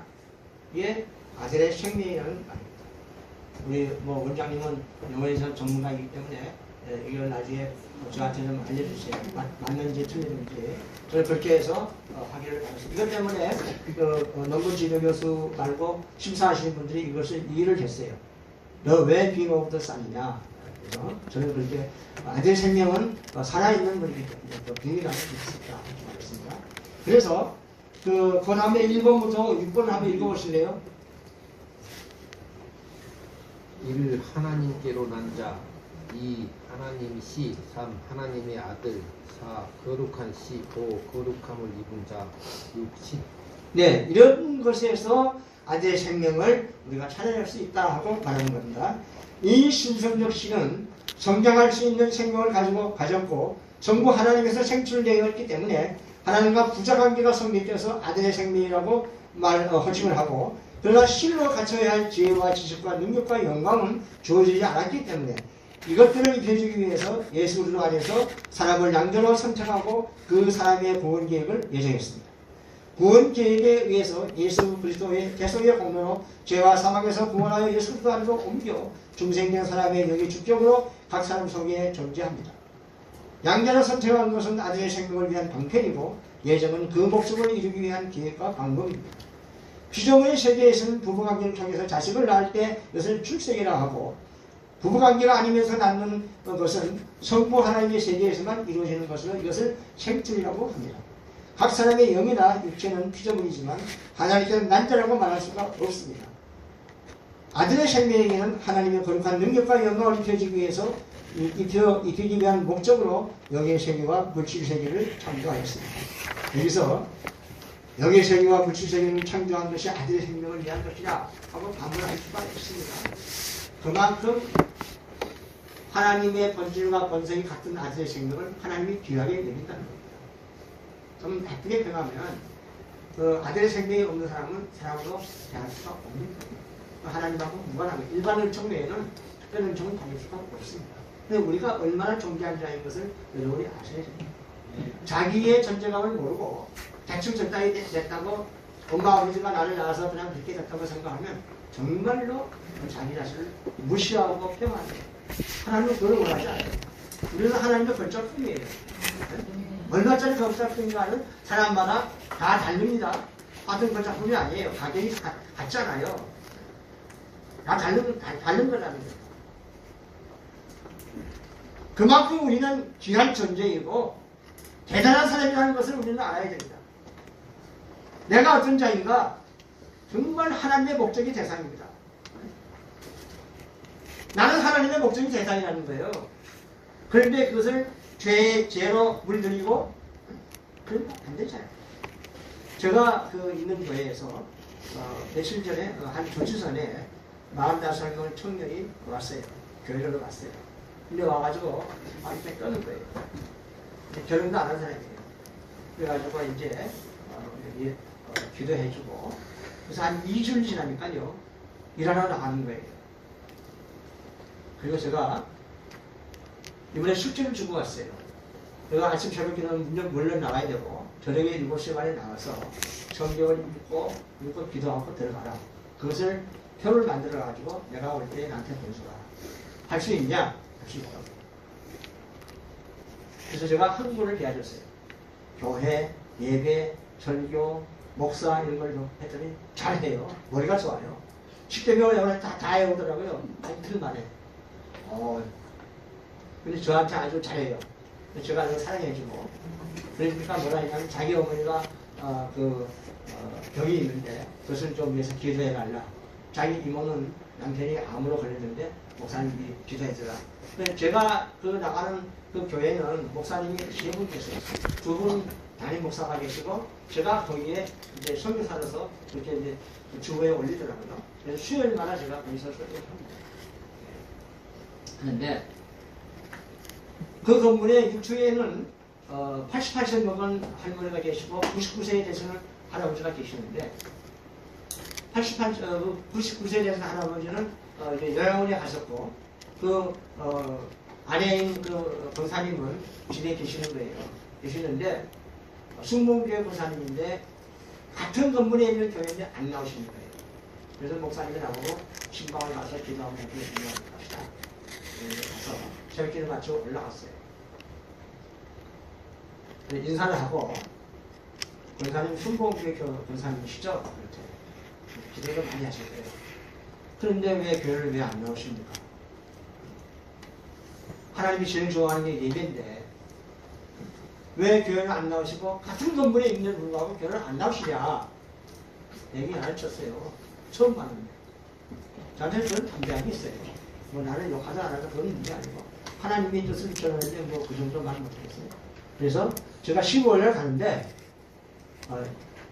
Speaker 2: 이게 아들의 생명이라는 말입니다. 우리 원장님은 영어에서 전문가이기 때문에 이걸 나중에 저한테 좀 알려주세요. 맞는지 틀리는지. 저는 그렇게 해서 확인을 받았습니다. 이것 때문에 논문 지도 교수 말고 심사하시는 분들이 이것을 이해를 했어요. 너 왜 being of the son이냐? 그래서 저는 그렇게 아들의 생명은 살아있는 분이기 때문에 또 being이라는 것이 있었다. 이렇게 말했습니다. 그래서 그 다음에 1번부터 6번을 한번 읽어보실래요?
Speaker 8: 이를 하나님께로 난 자, 2. 하나님 시, 3. 하나님의 아들, 4. 거룩한 시, 5. 거룩함을 입은 자, 6. 시.
Speaker 2: 네, 이런 것에서 아들의 생명을 우리가 찾아낼 수 있다 하고 말하는 겁니다. 이 신성적 시는 성장할 수 있는 생명을 가졌고 전부 하나님에서 생출되어 있기 때문에 하나님과 부자관계가 성립돼서 아들의 생명이라고 호칭을 하고, 그러나 실로 갖춰야 할 지혜와 지식과 능력과 영광은 주어지지 않았기 때문에 이것들을 입혀주기 위해서 예수 그리스도 안에서 사람을 양전으로 선택하고 그 사람의 구원 계획을 예정했습니다. 구원 계획에 의해서 예수 그리스도의 대속의 공로로 죄와 사망에서 구원하여 예수 그리스도 안으로 옮겨 중생된 사람의 영이 주격으로 각 사람 속에 존재합니다. 양자를 선택한 것은 아들의 생명을 위한 방편이고 예정은 그 목적을 이루기 위한 계획과 방법입니다. 피조물의 세계에서는 부부관계를 통해서 자식을 낳을 때 이것을 출생이라 하고, 부부관계가 아니면서 낳는 것은 성부 하나님의 세계에서만 이루어지는 것으로 이것을 생틀이라고 합니다. 각 사람의 영이나 육체는 피조물이지만 하나님께는 난자라고 말할 수가 없습니다. 아들의 생명에게는 하나님의 거룩한 능력과 영광을 입혀주기 위해서 입히기 위한 목적으로 영의 세계와 물질 세계를 창조하였습니다. 여기서 영의 세계와 물질 세계를 창조한 것이 아들의 생명을 위한 것이라 하고 반문할 수가 있습니다. 그만큼 하나님의 본질과 본성이 같은 아들의 생명을 하나님이 귀하게 여긴다는 겁니다. 좀 나쁘게 표현하면 그 아들의 생명이 없는 사람은 사람으로 대할 수가 없는 겁니다. 하나님하고 무관합니다. 일반 은총 외에는 특별 은총은 받을 수가 없습니다. 근데 우리가 얼마나 존귀한지라는 것을 여러분이 아셔야 됩니다. 자기의 존재감을 모르고 대충 적당히 됐다고 엄마 아버지가 나를 낳아서 그냥 그렇게 됐다고 생각하면 정말로 자기 자신을 무시하고 폄하합니다. 하나님은 그걸 원하지 않아요. 우리는 하나님의 걸작품이에요. 얼마짜리 걸작품인가는 사람마다 다 다릅니다. 같은 걸작품이 아니에요. 가격이 같잖아요. 다 다른 거라는. 그만큼 우리는 귀한 존재이고 대단한 사람이라는 것을 우리는 알아야 됩니다. 내가 어떤 자인가? 정말 하나님의 목적이 대상입니다. 나는 하나님의 목적이 대상이라는 거예요. 그런데 그것을 죄로 물들이고 그러면 안 되잖아요. 제가 있는 교회에서 며칠 전에 한 2주 전에 45살 청년이 왔어요. 교회를 왔어요. 근데 와가지고 이렇게 떠는 거예요. 결혼도 안 한 사람이에요. 그래가지고 이제 여기 기도해주고, 그래서 한 2주를 지나니까요 일하러 나가는 거예요. 그리고 제가 이번에 술집을 주고 왔어요. 내가 아침 새벽에는 물론 나가야 되고 저녁에 7시 반에 나와서 성경을 읽고 기도하고 들어가라. 그것을 표를 만들어 가지고 내가 올 때 나한테 보여줘라. 할 수 있냐? 할 수 있다고. 그래서 제가 한국어를 배워줬어요. 교회, 예배, 설교, 목사 이런 걸 좀 했더니 잘해요. 머리가 좋아요. 10개명을 영어를 다 해오더라고요. 한 이틀 만에. 근데 저한테 아주 잘해요. 제가 아주 사랑해주고. 그러니까 뭐라 하냐면 자기 어머니가 병이 있는데 그것을 좀 위해서 기도해달라. 자기 이모는 남편이 암으로 걸렸는데 목사님이 기도해주라. 제가 나가는 그 교회는 목사님이 3분 계세요. 2분 담임 목사가 계시고 제가 거기에 이제 선교사로서 그렇게 이제 주보에 올리더라고요. 그래서 수요일마다 제가 거기서 설교를 합니다. 그런데 그 건물의 6층에는 88세 먹은 할머니가 계시고 99세에 되시는 할아버지가 계시는데 99세에 되신 할아버지는 이제 요양원에 가셨고 아내인 권사님은 집에 계시는 거예요. 계시는데 숙문교회 권사님인데 같은 건물에 있는 교회인데 안 나오시는 거예요. 그래서 목사님이 나보고 신방을 가서 기도하면 합시다. 가서 새벽기를 마치고 올라갔어요. 인사를 하고 권사님 순복교회 권사님이시죠? 그렇죠. 기도를 많이 하실 거예요. 그런데 왜 교회를 왜 안 나오십니까? 하나님이 제일 좋아하는 게 예배인데 왜 교회를 안 나오시고 같은 건물에 있는 불구하고 교회를 안 나오시냐 얘기 안 해줬어요. 처음 봤는데 저한테 그런 담대함이 있어요. 뭐 나는 욕하지 않아서 그런 문제 아니고 하나님의 뜻을 입혀놨는데 뭐 그 정도 말 못하겠어요. 그래서 제가 15일날 가는데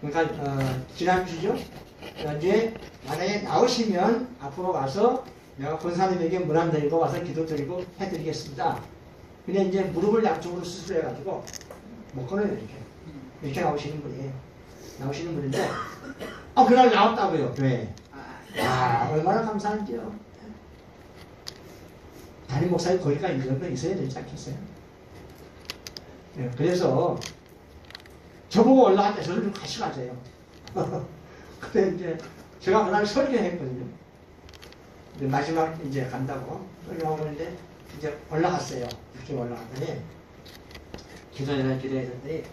Speaker 2: 그러니까 지난주죠. 이제 만약에 나오시면 앞으로 가서 내가 권사님에게 문 안 드리고 와서 기도 드리고 해드리겠습니다. 근데 이제 무릎을 양쪽으로 수술해가지고 못 걸어요. 이렇게 나오시는 분이에요. 나오시는 분인데 그날 나왔다고요. 네. 야, 얼마나 감사한지요. 담임 목사님 거기가 이 정도 있어야 되지 않겠어요? 네, 그래서 저보고 올라갈 때 저를 좀 같이 가세요. 근데 이제 제가 그날 설교했거든요. 마지막 이제 간다고 설교하고 있는데 이제 올라갔어요. 이렇게 올라갔더니 기도했더니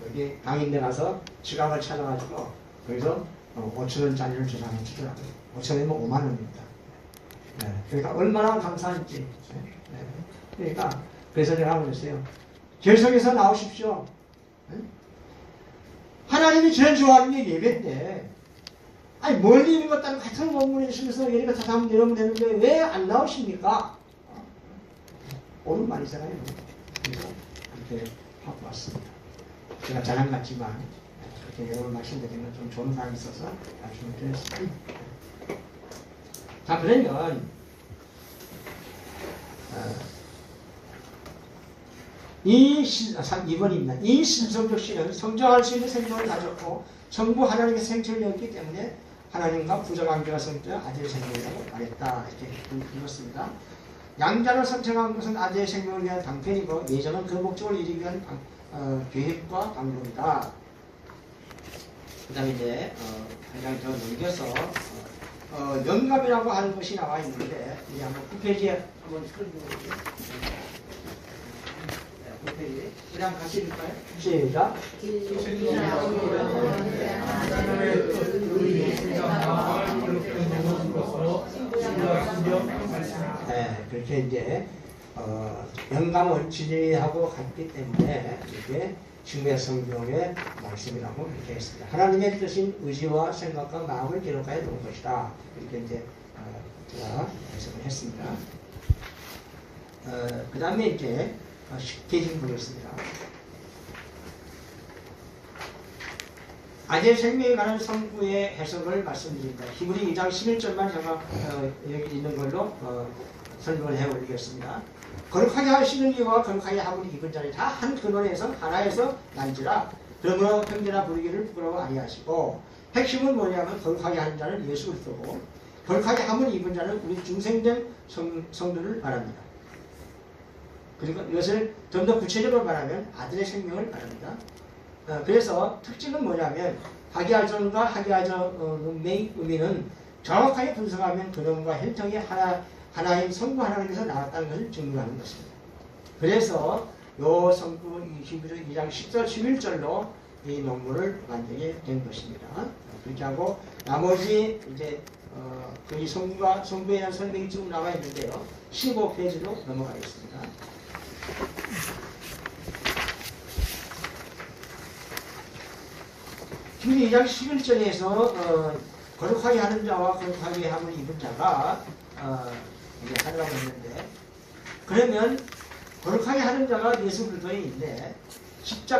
Speaker 2: 여기 방인데 가서 지갑을 찾아가지고 거기서 5,000원짜리를 주더라고요. 5,000원이면 5만원입니다. 네, 그러니까 얼마나 감사한지. 네, 그러니까 그래서 제가 하고 있어요. 계속해서 나오십시오. 네? 하나님이 제일 좋아하는 게 예배인데 아니 멀리 있는 것과는 같은 건물에 있으면서 예배가 다 하면 내려오면 되는데 왜 안 나오십니까? 오늘 말이잖아요. 그래서 이렇게 하고 왔습니다. 제가 자랑 같지만 그렇게 여러분 말씀드리면 좀 좋은 사람이 있어서 말씀을 드렸습니다. 자, 그러면 이번입니다. 이 신성적 씨는 성장할 수 있는 생명을 가졌고 전부 하나님의 생체였기 때문에 하나님과 부정관계가 성취된 아들의 생명이라고 말했다. 이렇게 읽었습니다. 양자로 선택한 것은 아들의 생명을 위한 방편이고 예정은 그 목적을 이루기 위한 계획과 방법이다. 그 다음에 이제 한 장 더 넘겨서 영감이라고 하는 것이 나와 있는데 이제 한번 9페이지에 한번 읽어볼게요. 9페이지 그냥 같이 읽을까요? 시작. 네, 그렇게 이제 영감을 진리하고 같기 때문에 이게 징배 성경의 말씀이라고 그렇게 했습니다. 하나님의 뜻인 의지와 생각과 마음을 기록하여 놓은 것이다. 이렇게 이제 제가 해석을 했습니다. 그 다음에 이제 쉽게 좀 보겠습니다. 아재 생명에 관한 성구의 해석을 말씀드립니다. 히브리 2장 11절만 제가 여기 있는 걸로 설명을 해 올리겠습니다. 거룩하게 하시는 이와 거룩하게 함을 입은 자는 다 한 근원에서 하나에서 난지라. 그러므로 형제나 부르기를 부끄러워 아니하시고 핵심은 뭐냐면 거룩하게 하는 자는 예수 그리스도고 거룩하게 함을 입은 자는 우리 중생된 성도를 말합니다. 그리고 이것을 좀 더 구체적으로 말하면 아들의 생명을 말합니다. 그래서 특징은 뭐냐면 하기야전과 하기야전 의미는 정확하게 분석하면 근원과 혈통이 하나인 성부 하나님에서 나왔다는 것을 증명하는 것입니다. 그래서 요 성부 2장 10절 11절로 이 논문을 만들게 된 것입니다. 그렇게 하고 나머지 이제 그 성부에 대한 설명이 지금 나와 있는데요. 15페이지로 넘어가겠습니다. 지금 2장 11절에서 거룩하게 하는 자와 거룩하게 함을 입은 자가 이제 하라고 했는데, 그러면 거룩하게 하는 자가 예수 그리스도인데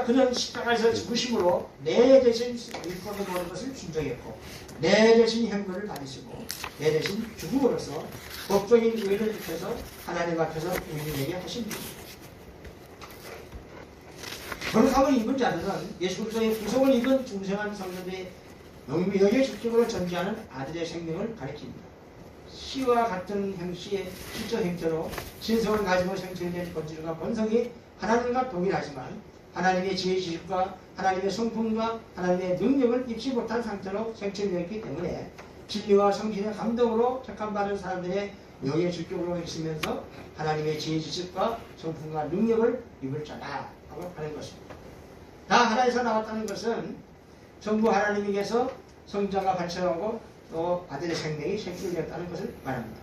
Speaker 2: 그는 십자가에서 죽으심으로 내 대신 일법에 모든 것을 순종했고 내 대신 형벌을 받으시고 내 대신 죽음으로써 법적인 의를 입혀서 하나님 앞에서 우리에게 하신 분입니다. 거룩함을 입은 자들은 예수 그리스도의 구속을 입은 중생한 성도들의 영의 주격으로 전제하는 아들의 생명을 가리킵니다. 시와 같은 형씨의 실적 형태로 신성을 가지고 생성된 본질과 본성이 하나님과 동일하지만 하나님의 지혜 지식과 하나님의 성품과 하나님의 능력을 입지 못한 상태로 생성되었기 때문에 진리와 성신의 감동으로 택함받은 사람들의 영의 주격으로 있으면서 하나님의 지혜 지식과 성품과 능력을 입을 자다 하고 하는 것입니다. 다 하나에서 나왔다는 것은 전부 하나님에게서 성자가 발생하고 또 아들의 생명이 생출되었다는 것을 말합니다.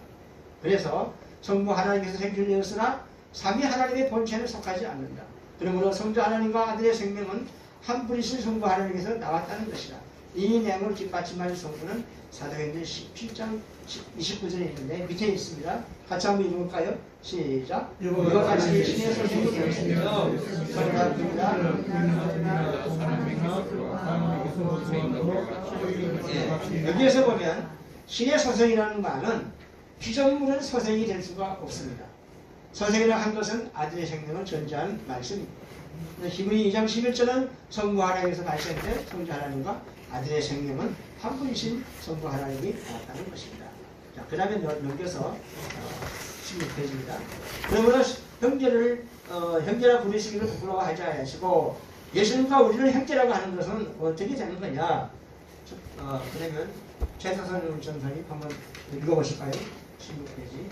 Speaker 2: 그래서 성부 하나님께서 생출되었으나 삼위 하나님의 본체는 속하지 않는다. 그러므로 성자 하나님과 아들의 생명은 한 분이신 성부 하나님께서 나왔다는 것이다. 이 내용을 뒷받침할 성부는 사도행전 17장 29절에 있는데 밑에 있습니다. 같이 한번 읽어볼까요? 시작. 이와 같이 신의 소생이 되었습니다. 여기에서 보면 신의 소생이라는 말은 피조물은 소생이 될 수가 없습니다. 소생이라 한 것은 아들의 생명을 전제한 말씀입니다. 히브리 2장 11절은 성부 하나님에서 발생된 성자 하나님과 아들의 생명은 한 분이신 성부 하나님이 나왔다는 것입니다. 자, 그 다음에 넘겨서 16페이지입니다. 그러므로 형제라 부르시기를 부끄러워하지 않으시고 예수님과 우리를 형제라고 하는 것은 어떻게 되는 거냐? 그러면 최사선 전사님 한번 읽어보실까요? 16페이지.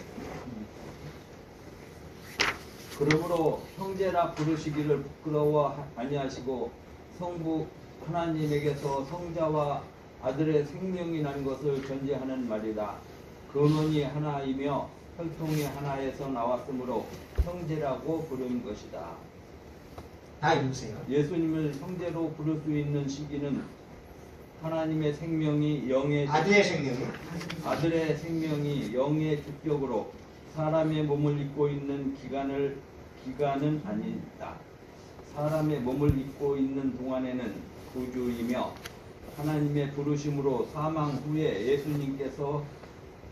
Speaker 9: 그러므로 형제라 부르시기를 부끄러워 아니하시고 성부 하나님에게서 성자와 아들의 생명이 난 것을 전제하는 말이다. 근원이 하나이며 혈통이 하나에서 나왔으므로 형제라고 부른 것이다.
Speaker 2: 다 읽으세요.
Speaker 9: 예수님을 형제로 부를 수 있는 시기는 하나님의 생명이 아들의 생명이 영의 주격으로 사람의 몸을 입고 있는 기간은 아니다. 사람의 몸을 입고 있는 동안에는 구주이며 하나님의 부르심으로 사망 후에 예수님께서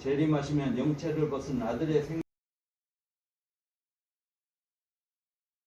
Speaker 9: 재림하시면 영체를 벗은 아들의 생명